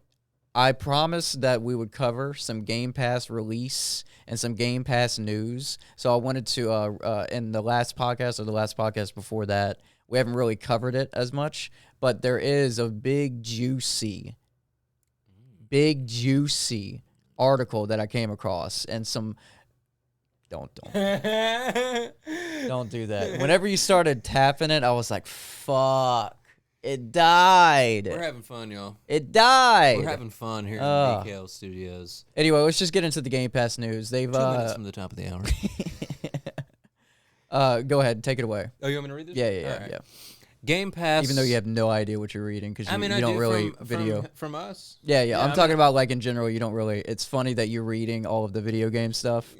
I promised that we would cover some Game Pass release and some Game Pass news. So I wanted to, in the last podcast or the last podcast before that, we haven't really covered it as much, but there is a big juicy article that I came across, and some. Don't do that. Whenever you started tapping it, I was like, "Fuck, it died. We're having fun, y'all. It died." We're having fun here in Ugh. DKL Studios. Anyway, let's just get into the Game Pass news. They've 2 minutes from the top of the hour. go ahead, take it away. Oh, you want me to read this? Yeah, yeah, All right. yeah. Game Pass. Even though you have no idea what you're reading because I mean, you I don't do really from, video. from us. Yeah, yeah. I'm I talking mean- about like in general. You don't really. It's funny that you're reading all of the video game stuff.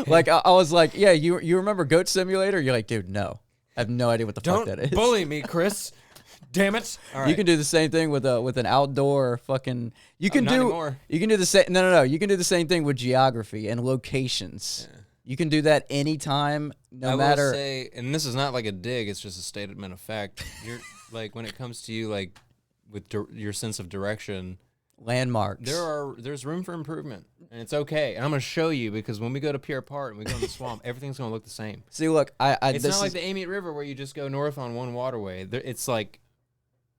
Like I was like, yeah, you remember Goat Simulator? You're like, dude, no, I have no idea what the fuck Don't that is. bully me, Chris. Damn it! All right. You can do the same thing with an outdoor fucking. You can not do. anymore. You can do the same. No. You can do the same thing with geography and locations. You can do that anytime, no I matter. will say, and this is not like a dig; it's just a statement of fact. You're like when it comes to you, like with your sense of direction, Landmarks. there's room for improvement, and it's okay. And I'm gonna show you because when we go to Pierre Part and we go in the swamp, everything's gonna look the same. See, look, It's this not like is- the Amite River where you just go north on one waterway. It's like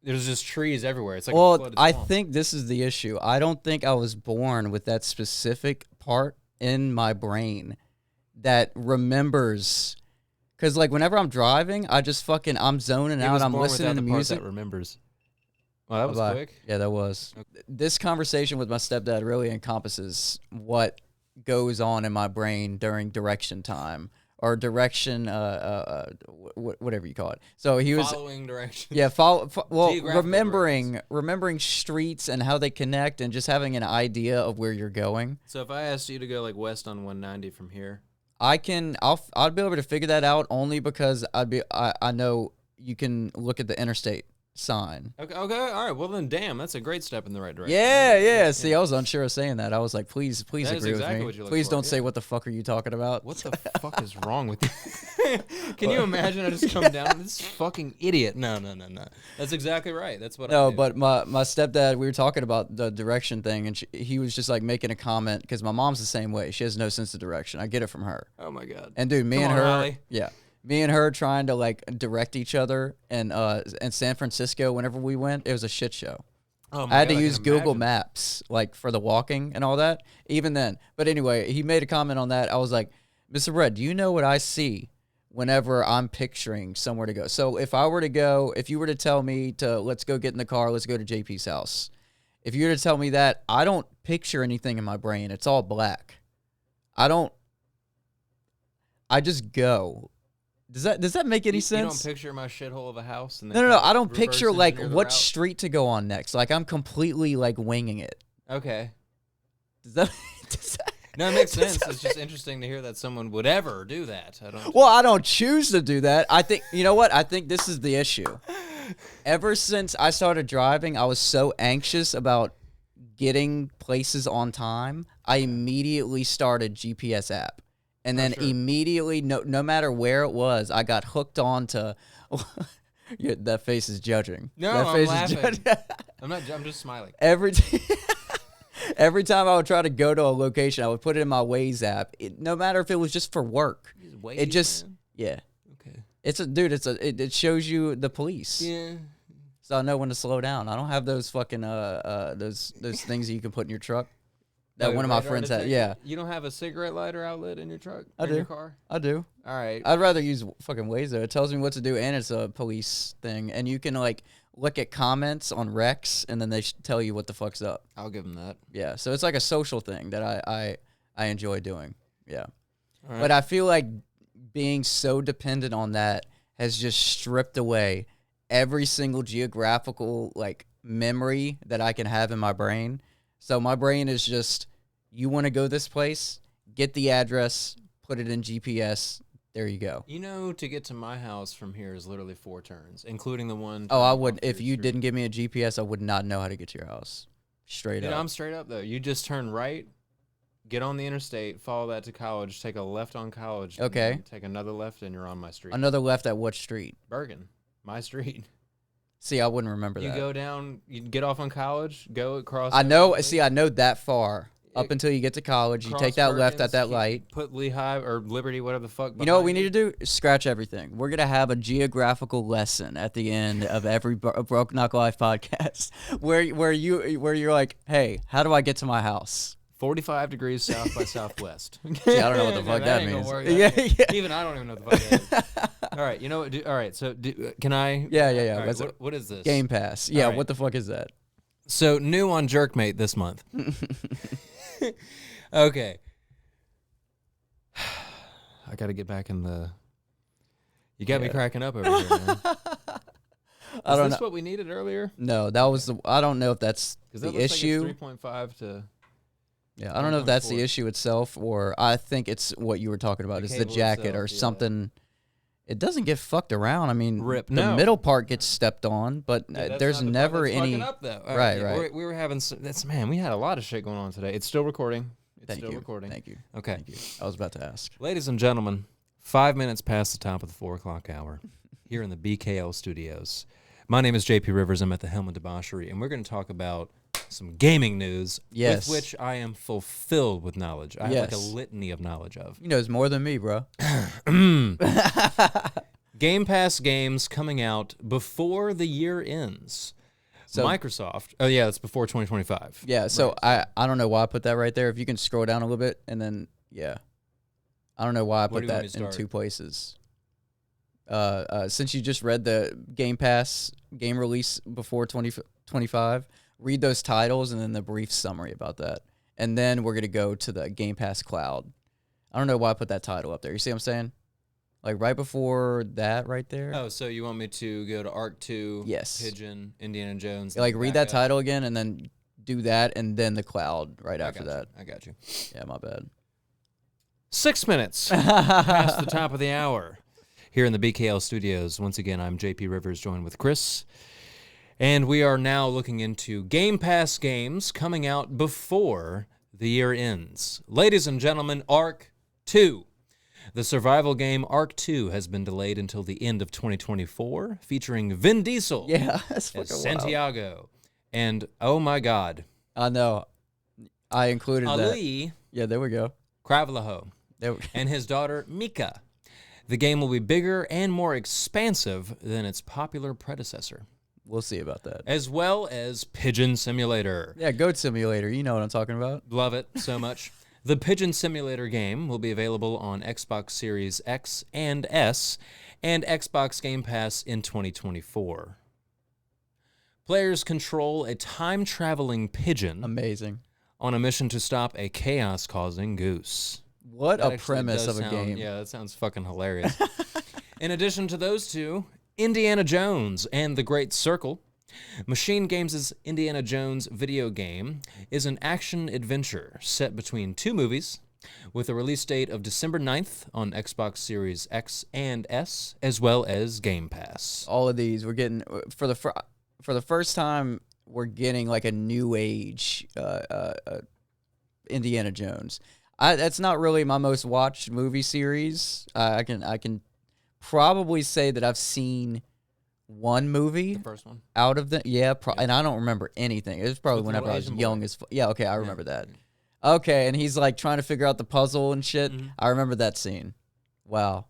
there's just trees everywhere. It's like a well, flooded I swamp. think this is the issue. I don't think I was born with that specific part in my brain that remembers. Because like whenever I'm driving, I just fucking I'm zoning He out. was I'm born listening without to the part music. that remembers. Well, that was Bye-bye. quick. Yeah, that was. This conversation with my stepdad really encompasses what goes on in my brain during direction time or direction, whatever you call it. So he was, Following directions. yeah, well, Geographical remembering streets and how they connect and just having an idea of where you're going. So if I asked you to go like west on 190 from here, I'd be able to figure that out only because I know you can look at the interstate sign. okay, all right. Well then, damn, that's a great step in the right direction. Yeah. See, I was unsure of saying that. I was like, please That is agree exactly with what me. you look Please for, don't say yeah. what the fuck are you talking about. What the fuck is wrong with you? Can you imagine? I just come down this fucking idiot. No. That's exactly right. That's what I No, do. but my stepdad, we were talking about the direction thing, and he was just like making a comment because my mom's the same way. She has no sense of direction. I get it from her. Oh my god. And dude, me Come and on, her, Riley. me and her trying to like direct each other, and in San Francisco, whenever we went, it was a shit show. Oh my I had God, to I use can Google imagine. Maps like for the walking and all that. Even then, but anyway, he made a comment on that. I was like, Mr. Red, do you know what I see whenever I'm picturing somewhere to go? So if you were to tell me to let's go get in the car, let's go to JP's house. If you were to tell me that, I don't picture anything in my brain. It's all black. I just go. Does that make any You sense? don't picture my shithole of a house? And No. then I don't reverse picture like engineer the what route? street to go on next. Like I'm completely like winging it. Okay. Does that No, it makes sense. It's just interesting to hear that someone would ever do that. I don't. Well, I don't choose to do that. I think, you know what? I think this is the issue. Ever since I started driving, I was so anxious about getting places on time. I immediately started GPS app. And then immediately, no matter where it was, I got hooked on to. Yeah, that face is judging. No, that I'm face laughing. is judging. I'm not. I'm just smiling. Every time I would try to go to a location, I would put it in my Waze app. No matter if it was just for work, it just yeah. Okay. It shows you the police, Yeah. so I know when to slow down. I don't have those fucking those things that you can put in your truck. That Oh, one of my radar friends had. detector? Yeah, You don't have a cigarette lighter outlet in your truck? I in do. Your car? I do. All right. I'd rather use fucking Waze though. It tells me what to do, and it's a police thing, and you can like look at comments on Rex, and then they tell you what the fuck's up. I'll give them that. Yeah, so it's like a social thing that I enjoy doing. Yeah. But I feel like being so dependent on that has just stripped away every single geographical like memory that I can have in my brain. So my brain is just, you want to go this place, get the address, put it in GPS. There you go. You know, to get to my house from here is literally 4 turns, including the one. Oh, I turn would. off If your you street. didn't give me a GPS, I would not know how to get to your house. Straight Dude, up. I'm straight up though. You just turn right, get on the interstate, follow that to College, take a left on College. and Okay. then take another left, and you're on my street. Another left at what street? Bergen, my street. See, I wouldn't remember You that. go down, you get off on College, go across. I know. everything, See, I know that far. Up It- until you get to College, you cross take that left Bergen's, at that keep- light. Put Lehigh or Liberty, whatever the fuck. You know what we behind need to do? Scratch everything. We're gonna have a geographical lesson at the end of every Broke Knock Life podcast, where you're like, hey, how do I get to my house? 45 degrees south by southwest. See, I don't know what the fuck that ain't gonna means. work. Yeah. Even I don't even know what the fuck that is. All right, you know what? All right, so can I? Yeah. All right, What's what is this? Game Pass. Yeah. All right. What the fuck is that? So new on Jerkmate this month. Okay. I got to get back in the. You got me Yeah. cracking up over here, man. I don't Is this know. what we needed earlier? No, that was the. I don't know if that's Because the that looks issue. like it's 3.5 to. Yeah, I don't know if that's the 1.4. issue itself, or I think it's what you were talking about. The It's the cable jacket or itself, yeah. something. It doesn't get fucked around. I mean, Rip. the No. middle part gets stepped on, but Yeah, that's there's not the part never that's any. fucking Up, though. All Right, yeah, right. We were having that's man. We had a lot of shit going on today. It's still recording. It's Thank still you. recording. Thank you. Okay, Thank you. I was about to ask. ladies and gentlemen, 5 minutes past the top of the 4 o'clock hour, here in the BKL studios. My name is JP Rivers. I'm at the helm of debauchery, and we're going to talk about some gaming news, Yes. with which I am fulfilled with knowledge. I have like a Yes. litany of knowledge of. You know, it's more than me, bro. Game Pass games coming out before the year ends. So- Microsoft. Oh yeah, that's before 2025. Yeah. So I don't know why I put that right there. If you can scroll down a little bit, and then yeah, I don't know why I Where put do you want me that to in start? 2 places. Since you just read the Game Pass game release before 2025, read those titles and then the brief summary about that. And then we're going to go to the Game Pass Cloud. I don't know why I put that title up there. You see what I'm saying? Like right before that right there. Oh, so you want me to go to Arc 2, Yes. Pigeon, Indiana Jones. Like and read back that up? title again and then do that and then the Cloud right I after got that. you. I got you. Yeah, my bad. 6 minutes past the top of the hour. Here in the BKL studios. Once again, I'm JP Rivers, joined with Chris. And we are now looking into Game Pass games coming out before the year ends. Ladies and gentlemen, Arc 2. The survival game Arc 2 has been delayed until the end of 2024, featuring Vin Diesel Yeah, that's as fucking wild. Santiago. And, oh my God, I know. I included that. Ali Yeah, there we go. Kravalaho There we and his daughter Mika. The game will be bigger and more expansive than its popular predecessor, We'll see about that. as well as Pigeon Simulator. Yeah, Goat Simulator. You know what I'm talking about. Love it so much. The Pigeon Simulator game will be available on Xbox Series X and S and Xbox Game Pass in 2024. Players control a time-traveling pigeon Amazing. on a mission to stop a chaos-causing goose. What That a actually premise does of a sound- game. Yeah, that sounds fucking hilarious. In addition to those two, Indiana Jones and the Great Circle. Machine Games' Indiana Jones video game is an action-adventure set between 2 movies with a release date of December 9th on Xbox Series X and S, as well as Game Pass. All of these we're getting for the first time. We're getting like a new age Indiana Jones. That's not really my most watched movie series. I can probably say that I've seen one movie The first one. out of the and I don't remember anything. It was probably With the whenever I was Asian boy. young as yeah. Okay, I remember that. Okay, and he's like trying to figure out the puzzle and shit. Mm-hmm. I remember that scene. Wow.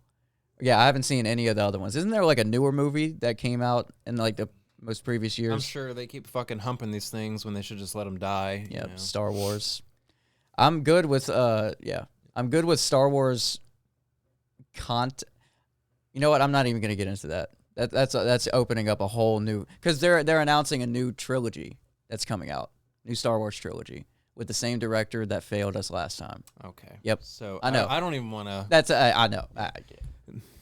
Yeah, I haven't seen any of the other ones. Isn't there like a newer movie that came out in like the most previous years? I'm sure they keep fucking humping these things when they should just let them die. Yeah, you know? Star Wars. I'm good with I'm good with Star Wars You know what? I'm not even going to get into that. That's opening up a whole new, cuz they're announcing a new trilogy that's coming out. New Star Wars trilogy with the same director that failed us last time. Okay. Yep. So I know. I don't even want to. That's I know.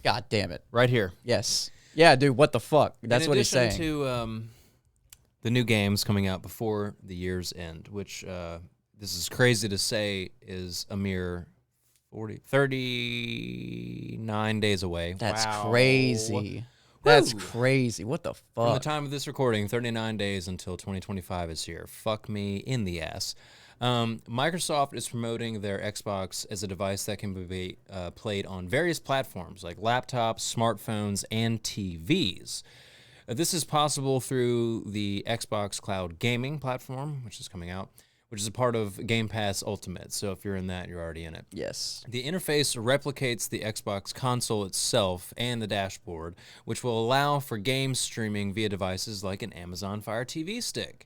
God damn it. Right here. Yes. Yeah, dude. What the fuck? That's what he's saying. In addition to the new games coming out before the year's end, which this is crazy to say is a mere 39 days away. That's Wow. crazy. That's Woo. crazy. What the fuck? From the time of this recording, 39 days until 2025 is here. Fuck me in the ass. Microsoft is promoting their Xbox as a device that can be played on various platforms like laptops, smartphones, and TVs. This is possible through the Xbox Cloud Gaming platform, which is coming out, which is a part of GamePass Ultimate. So if you're in that, you're already in it. Yes. The interface replicates the Xbox console itself and the dashboard, which will allow for game streaming via devices like an Amazon Fire TV stick.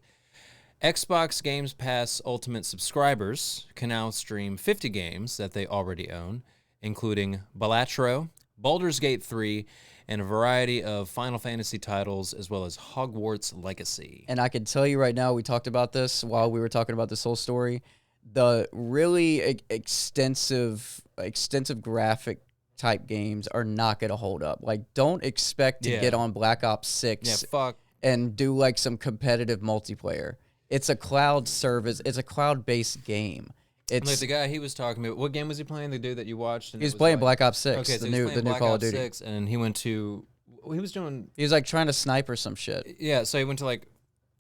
Xbox Games Pass Ultimate subscribers can now stream 50 games that they already own, including Balatro, Baldur's Gate 3, and a variety of Final Fantasy titles, as well as Hogwarts Legacy. And I can tell you right now, we talked about this while we were talking about this whole story. The really extensive graphic type games are not going to hold up. Like, don't expect to get on Black Ops 6 and do like some competitive multiplayer. It's a cloud service. It's a cloud-based game. It's like the guy he was talking about. What game was he playing? The dude that you watched? And he was playing Black Ops 6, okay, so the new Call of Duty. 6, and he went to. He was doing. He was like trying to snipe or some shit. Yeah, so he went to like,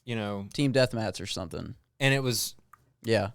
you know, team deathmatch or something. And it was. Yeah.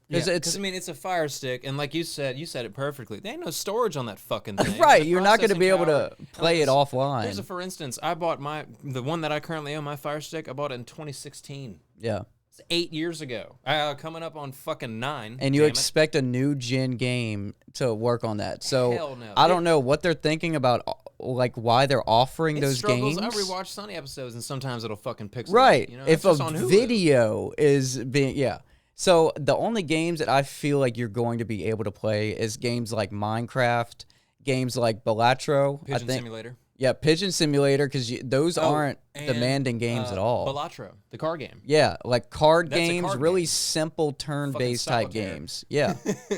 Because I mean, it's a Fire Stick, and like you said it perfectly. There ain't no storage on that fucking thing. Right, you're not going to be able to play it offline. For instance, I bought the one that I currently own, my Fire Stick. I bought it in 2016. Yeah. 8 years ago. Coming up on fucking 9. And you expect a new gen game to work on that. So Hell no. I don't know what they're thinking about, like why they're offering those games. I rewatch Sunny episodes and sometimes it'll fucking pixelate. Right. You know? If a video is being So the only games that I feel like you're going to be able to play is games like Minecraft, games like Balatro. Pigeon Simulator. Yeah, Pigeon Simulator, because those aren't demanding games at all. Balatro, the car game. Yeah, like card games, really simple turn-based type games. Yeah,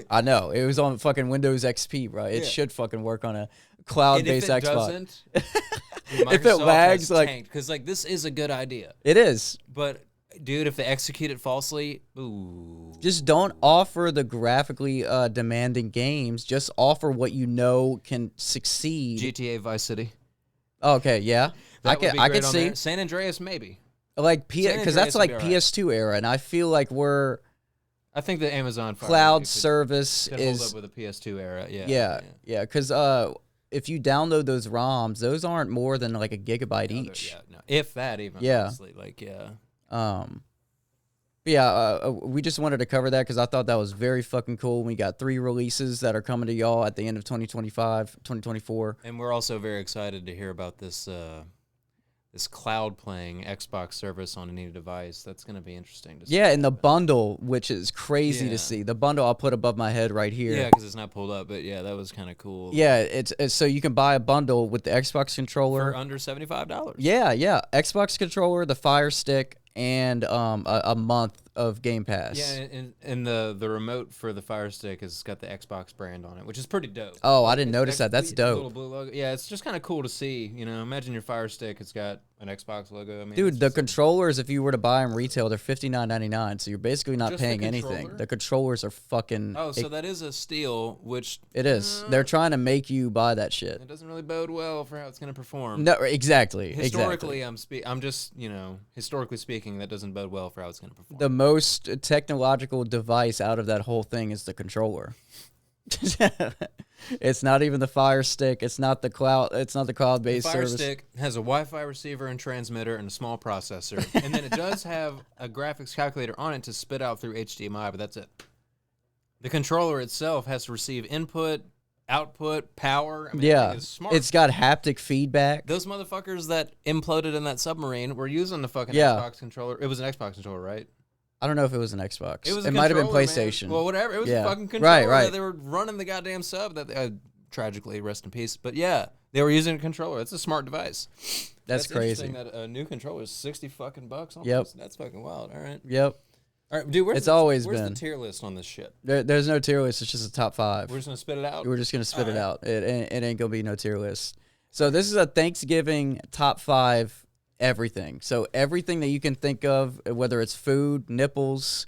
I know. It was on fucking Windows XP, bro. It should fucking work on a cloud-based Xbox. Doesn't, if it lags, like, because like this is a good idea. It is, but dude, if they execute it falsely, ooh. Just don't offer the graphically demanding games. Just offer what you know can succeed. GTA Vice City. Okay, yeah, I can see there. San Andreas maybe. Like because that's like PS2 era, and I feel like I think the Amazon cloud service is hold up with the PS2 era. Yeah. Because if you download those ROMs, those aren't more than like a gigabyte each. Yeah, no, if that even. Yeah. Honestly, like we just wanted to cover that because I thought that was very fucking cool. We got 3 releases that are coming to y'all at the end of 2024. And we're also very excited to hear about this this cloud playing Xbox service on any device. That's going to be interesting to see. Yeah, and the bundle, which is crazy to see. The bundle I'll put above my head right here. Yeah, because it's not pulled up, but yeah, that was kind of cool. Yeah, it's so you can buy a bundle with the Xbox controller for under $75. Yeah, Xbox controller, the Fire Stick, and a month of Game Pass. Yeah, and the remote for the Fire Stick has got the Xbox brand on it, which is pretty dope. Oh, I didn't notice that. That's dope. Little blue logo. Yeah, it's just kind of cool to see. You know, imagine your Fire Stick. It's got an Xbox logo. I mean, dude, the controllers, if you were to buy them retail, they're $59.99. So you're basically not paying anything. The controllers are fucking. Oh, so that is a steal, which it is. They're trying to make you buy that shit. It doesn't really bode well for how it's going to perform. No, exactly. Historically, I'm just historically speaking, that doesn't bode well for how it's going to perform. The most technological device out of that whole thing is the controller. It's not even the Fire Stick. It's not the cloud. It's not the cloud-based service. The Fire Stick has a Wi-Fi receiver and transmitter and a small processor, and then it does have a graphics calculator on it to spit out through HDMI, but that's it. The controller itself has to receive input, output, power. I mean, it's smart. It's got haptic feedback. Those motherfuckers that imploded in that submarine were using the fucking Xbox controller. It was an Xbox controller, right? I don't know if it was an Xbox. It might have been PlayStation. Man. Well, whatever. It was a fucking controller. Right. They were running the goddamn sub that they, tragically, rest in peace. But yeah, they were using a controller. It's a smart device. That's crazy. Interesting that a new controller is $60 fucking bucks. Almost. Yep. That's fucking wild. All right. Yep. All right, dude, It's always where's been. the tier list on this shit? There's no tier list. It's just a top 5. We're just gonna spit it out. We're just gonna spit it Alright. out. It ain't gonna be no tier list. So this is a Thanksgiving top 5 everything. So everything that you can think of, whether it's food, nipples,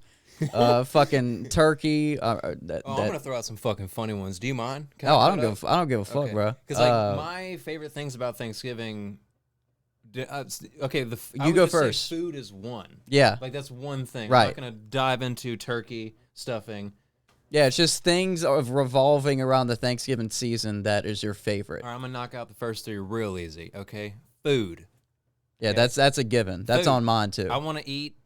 fucking turkey. I'm gonna throw out some fucking funny ones. Do you mind? Can No, I throw it don't give a fuck, Okay. bro. Because like my favorite things about Thanksgiving. Okay, I You would go just say first. Food is one. Yeah, Like that's one thing. I'm Right. not gonna dive into turkey stuffing. yeah. It's just things of revolving around the Thanksgiving season that is your favorite. All right, I'm gonna knock out the first 3 real easy. Okay, food. Yeah, Okay. that's a given. That's Food. on mine too. I want to eat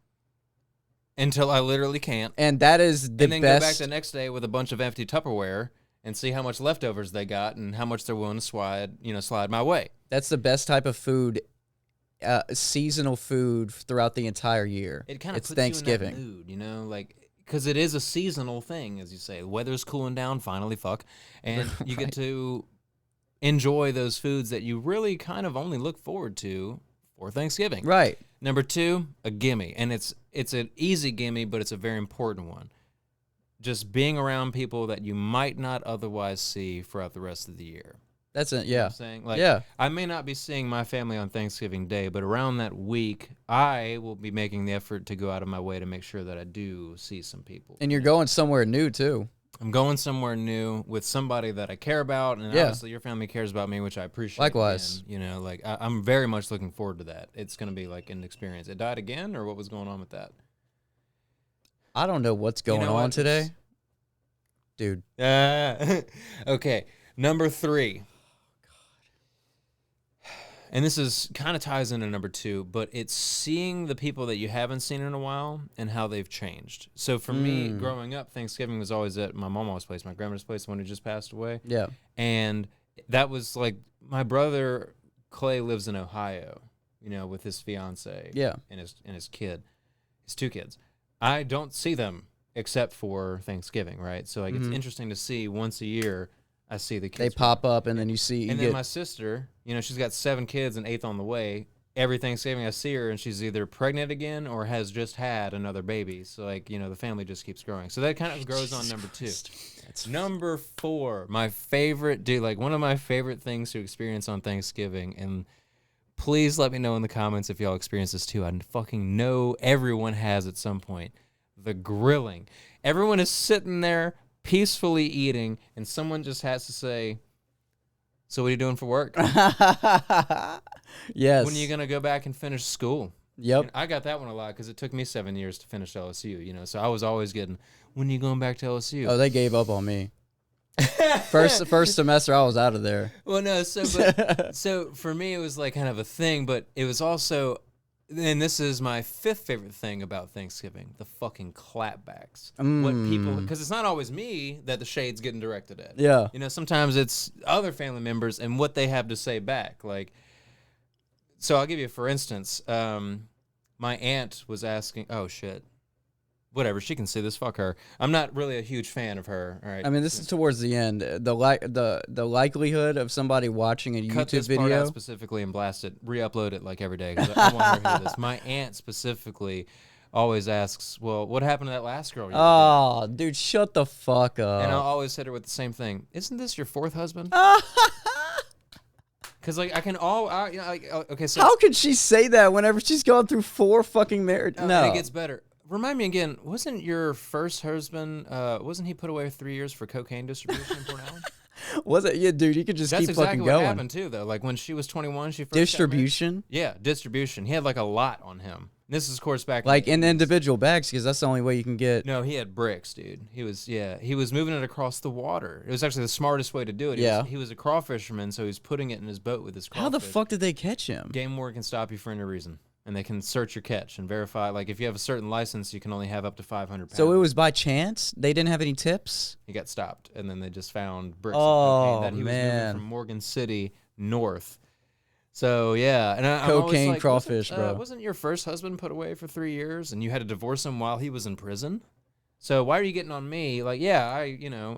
until I literally can't, And that is the and then go back best. the next day with a bunch of empty Tupperware and see how much leftovers they got and how much they're willing to slide my way. That's the best type of food, seasonal food throughout the entire year. It kind of it's puts Thanksgiving. you in that mood, you know, like because it is a seasonal thing, as you say. The weather's cooling down, finally, and you get to enjoy those foods that you really kind of only look forward to for Thanksgiving. Right. Number 2, a gimme, and it's an easy gimme, but it's a very important one. Just being around people that you might not otherwise see throughout the rest of the year. That's it. You know what Yeah. I'm saying? Like, Yeah. I may not be seeing my family on Thanksgiving Day, but around that week, I will be making the effort to go out of my way to make sure that I do see some people. And you're going somewhere new too. I'm going somewhere new with somebody that I care about, and Yeah. obviously your family cares about me, which I appreciate. Likewise. And, you know, like I'm very much looking forward to that. It's going to be like an experience. It died again, or what was going on with that? I don't know what's going know on what? today, dude. Okay, number 3. And this is kind of ties into number 2, but it's seeing the people that you haven't seen in a while and how they've changed. So for me, growing up, Thanksgiving was always at my mama's place, my grandmother's place, the one who just passed away. Yeah. And that was like my brother Clay lives in Ohio, you know, with his fiance, Yeah. and his kid, his 2 kids. I don't see them except for Thanksgiving, right? So like it's interesting to see once a year. I see the kids. They pop up, and then you see. And then my sister, you know, she's got 7 kids and 8th on the way. Every Thanksgiving I see her, and she's either pregnant again or has just had another baby. So, like, you know, the family just keeps growing. So that kind of goes on number 2. Number 4, my favorite, dude, like one of my favorite things to experience on Thanksgiving. And please let me know in the comments if y'all experience this too. I fucking know everyone has at some point. The grilling. Everyone is sitting there peacefully eating, and someone just has to say, "So what are you doing for work? Yes. When are you gonna go back and finish school?" Yep. And I got that one a lot because it took me 7 years to finish LSU. You know, so I was always getting, "When are you going back to LSU?" Oh, they gave up on me. First semester, I was out of there. Well, no, so for me it was like kind of a thing, but it was also, and this is my 5th favorite thing about Thanksgiving: the fucking clapbacks. What people, because it's not always me that the shade's getting directed at. Yeah. You know, sometimes it's other family members and what they have to say back. Like, so I'll give you, for instance, my aunt was asking, oh shit, whatever, she can see this, fuck her. I'm not really a huge fan of her. All right. I mean, this is towards the end. The likelihood of somebody watching a Cut YouTube this part video. out specifically and blast it, re-upload it like every day, because I want her to hear this. My aunt specifically always asks, well, what happened to that last girl? you were Oh, dude, shut the fuck dating?" And I'll up. always hit her with the same thing. Isn't this your 4th husband? Because like I can you know, like, okay, so How could she say that whenever she's gone through 4 fucking marriages? and No. it gets better. Remind me again, wasn't your first husband, wasn't he put away 3 years for cocaine distribution in Port Allen? Was it? Yeah, dude, you could just That's keep exactly fucking what going. happened too, though. Like when she was 21, she first got married. Distribution? Yeah, distribution. He had like a lot on him. This is, of course, back Like in in the 80s. individual bags, because that's the only way you can get. No, he had bricks, dude. He was moving it across the water. It was actually the smartest way to do it. Yeah. He was a crawfisherman, so he was putting it in his boat with his crawfish. How the fuck did they catch him? Game Warden can stop you for any reason, and they can search your catch and verify. Like if you have a certain license, you can only have up to 500 pounds. So it was by chance? They didn't have any tips? He got stopped, and then they just found bricks Oh, of cocaine that he was man. moving from Morgan City north. So yeah, and I'm always Cocaine like, crawfish, wasn't, bro. Wasn't your first husband put away for 3 years, and you had to divorce him while he was in prison? So why are you getting on me? Like, yeah,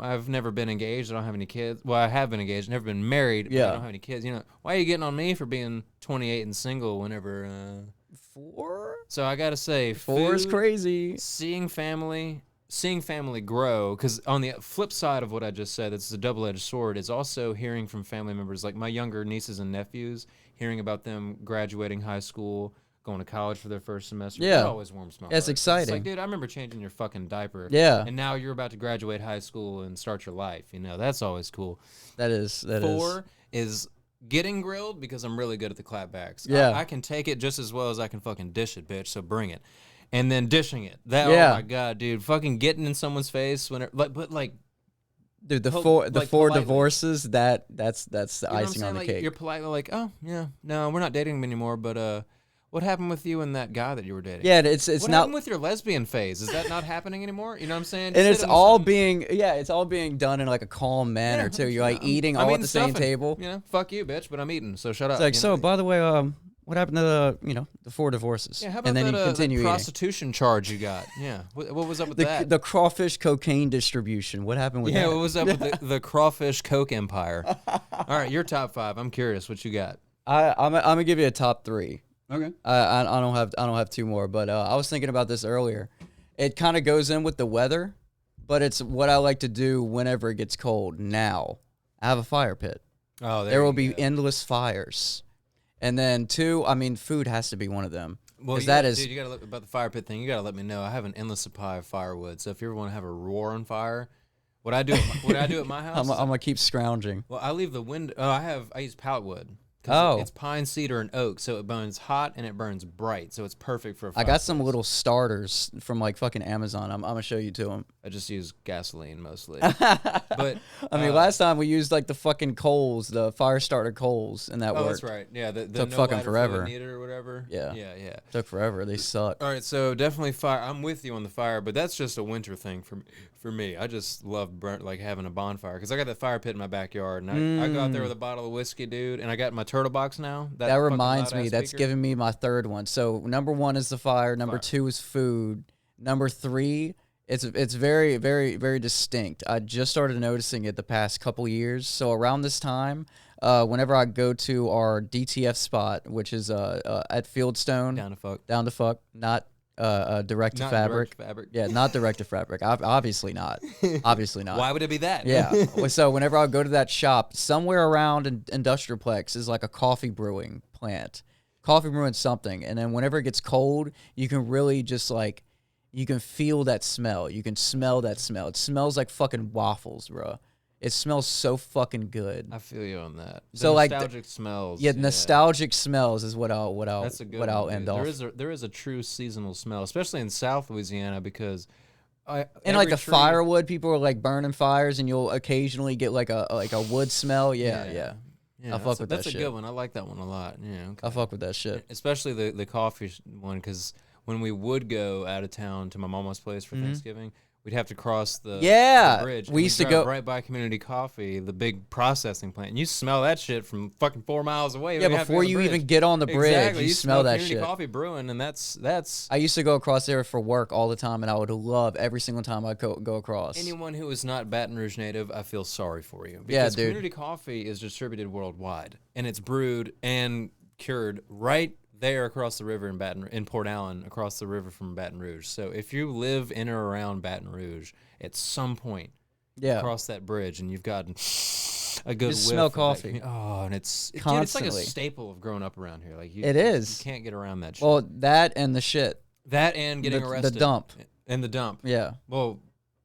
I've never been engaged. I don't have any kids. Well, I have been engaged, never been married. But Yeah. I don't have any kids. You know, why are you getting on me for being 28 and single whenever? 4? So I gotta say, 4 is food, crazy. Seeing family grow, because on the flip side of what I just said, it's a double-edged sword, is also hearing from family members, like my younger nieces and nephews, hearing about them graduating high school, going to college for their first semester. Yeah. That always warms my heart. It's exciting. It's like, dude, I remember changing your fucking diaper. Yeah. And now you're about to graduate high school and start your life. You know, that's always cool. That is. 4 is getting grilled, because I'm really good at the clapbacks. Yeah. I can take it just as well as I can fucking dish it, bitch, so bring it. And then dishing it. Yeah. Oh my god, dude. Fucking getting in someone's face whenever, but Dude, the Po- four like, politely. divorces, that's the you know what I'm icing saying? on the Like, cake. you're politely like, oh yeah, no, we're not dating anymore, but what happened with you and that guy that you were dating? Yeah, it's What not, happened with your lesbian phase? Is that not happening anymore? You know what I'm saying? and Just it's sit in the all sun. being it's all being done in like a calm manner Yeah, too. You're like I'm eating all at eating the same stuffing. table. You know, fuck you, bitch, but I'm eating, so shut up. It's like, you so know? by the way, what happened to the 4 divorces? Yeah, how about and then that, you continue that eating. prostitution charge you got? Yeah, what was up with that? The crawfish cocaine distribution. What happened with Yeah, that? what was up with the crawfish Coke empire? All right, your top 5. I'm curious what you got. I'm gonna give you a top 3. Okay. I don't have 2 more, but I was thinking about this earlier. It kind of goes in with the weather, but it's what I like to do whenever it gets cold. Now, I have a fire pit. Oh, There will be endless fires. And then 2, I mean, food has to be one of them. Well, Because that is, dude, you gotta about the fire pit thing. You gotta let me know. I have an endless supply of firewood. So if you ever want to have a roar on fire, what I do at my house? I'm gonna keep scrounging. Well, I leave the window. Oh, I use pallet wood. Oh. It's pine, cedar, and oak, so it burns hot and it burns bright, so it's perfect for a I got some fireplace. little starters from like fucking Amazon. I'm gonna show you to them. I just use gasoline mostly. But I mean, last time we used like the fucking coals, the fire starter coals, and that oh, worked. that's right. Yeah, the Took no fucking lighter forever. fluid needed or whatever. Yeah. Yeah. Took forever. They suck. All right, so definitely fire. I'm with you on the fire, but that's just a winter thing for me. I just love like having a bonfire because I got that fire pit in my backyard, and I go out there with a bottle of whiskey, dude, and I got my turtle box now. That reminds me. That's giving me my 3rd one. So number 1 is the fire. Number 2 is food. Number 3, it's very, very, very distinct. I just started noticing it the past couple years. So around this time, whenever I go to our DTF spot, which is at Fieldstone, down to fuck, not direct to fabric. Yeah, not direct to fabric. Obviously not. Obviously not. Why would it be that? Yeah. So whenever I go to that shop, somewhere around Industrialplex is like a coffee brewing plant. Coffee brewing something. And then whenever it gets cold, you can really just like, you can feel that smell. You can smell that smell. It smells like fucking waffles, bro. It smells so fucking good. I feel you on that. So like nostalgic smells. Yeah, nostalgic smells is what I'll That's a good what I'll one, end dude. off. There is a true seasonal smell, especially in South Louisiana, because And like the firewood, people are like burning fires, and you'll occasionally get like a wood smell. Yeah. I fuck with that That's a shit. good one. I like that one a lot. Yeah, okay. I fuck with that shit. Especially the coffee one, because when we would go out of town to my mama's place for Thanksgiving, we'd have to cross the bridge. We and used to we'd go drive right by Community Coffee, the big processing plant. And you smell that shit from fucking 4 miles away. Yeah, before you even get on the bridge, exactly. you smell that Community shit. Coffee brewing, and that's I used to go across there for work all the time, and I would love every single time I go across. anyone who is not Baton Rouge native. I feel sorry for you. Yeah, Because dude. Community Coffee is distributed worldwide, and it's brewed and cured right there across the river in Port Allen, across the river from Baton Rouge. So if you live in or around Baton Rouge, at some point, cross that bridge, and you've gotten a good whiff smell of that coffee. dude, it's like a Constantly. staple of growing up around here. Like It is. You can't get around that shit. Well, that and the shit. That and getting the arrested. dump. And the dump. Yeah. Well,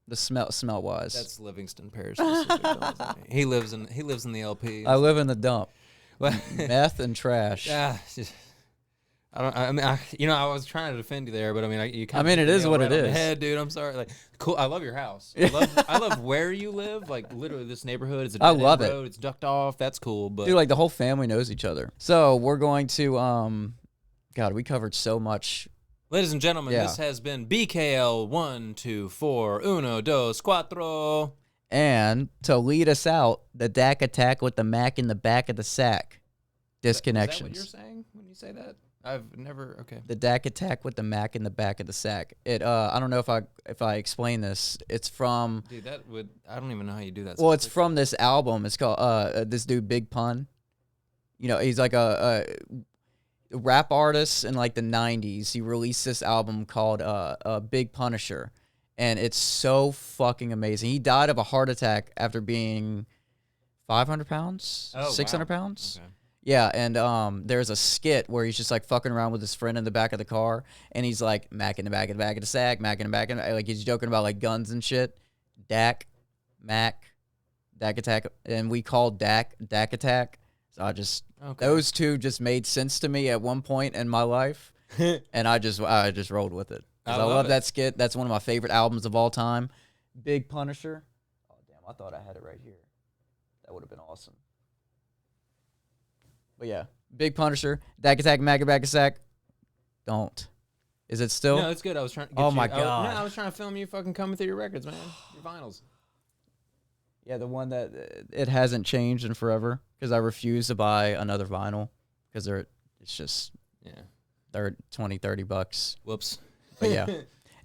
The smell wise. that's Livingston Parish. Specific. He lives in the LP. I live in the dump. Well, Meth and trash. I mean, I was trying to defend you there, but I mean, you kind I mean, it is what it on the is. head, dude. I'm sorry. Like, cool. I love your house. I love where you live. Like, literally, this neighborhood is a I dead-end love it. road. It's ducked off. That's cool. But Dude, like the whole family knows each other. So we're going to God, we covered so much. ladies and gentlemen, Yeah. this has been BKL 1, 2, 4, 1, 2, 4. And to lead us out, the DAC attack with the Mack in the back of the sack. Is that what Disconnections. you're saying when you say that? I've never. Okay. The DAC attack with the Mack in the back of the sack. I don't know if I explain this. It's from Dude, I don't even know how you do that. well, it's from this album. It's called this dude Big Pun. You know, he's like rap artist in like the 90s. He released this album called Big Punisher, and it's so fucking amazing. He died of a heart attack after being 500 pounds, 600 pounds. Okay. Yeah, and there's a skit where he's just like fucking around with his friend in the back of the car, and he's like Mack in the back of the sack, Mack in the back, like he's joking about like guns and shit. Dak, Mack, Dak Attack, and we called Dak Attack. So I just those two just made sense to me at one point in my life, and I just rolled with it. 'Cause I love that skit. That's one of my favorite albums of all time. Big Punisher. Oh damn, I thought I had it right here. That would have been awesome. But yeah, Big Punisher, Dak Attack, Mack Back Sack. Don't. Is it still? No, it's good. I was trying to get Oh you, my God. I was trying to film you fucking coming through your records, man. Your vinyls. Yeah, the one that it hasn't changed in forever because I refuse to buy another vinyl because it's just $20-$30. Whoops. But yeah.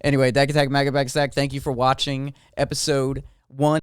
Anyway, Dak Attack, Mack Back Sack. Thank you for watching episode 1.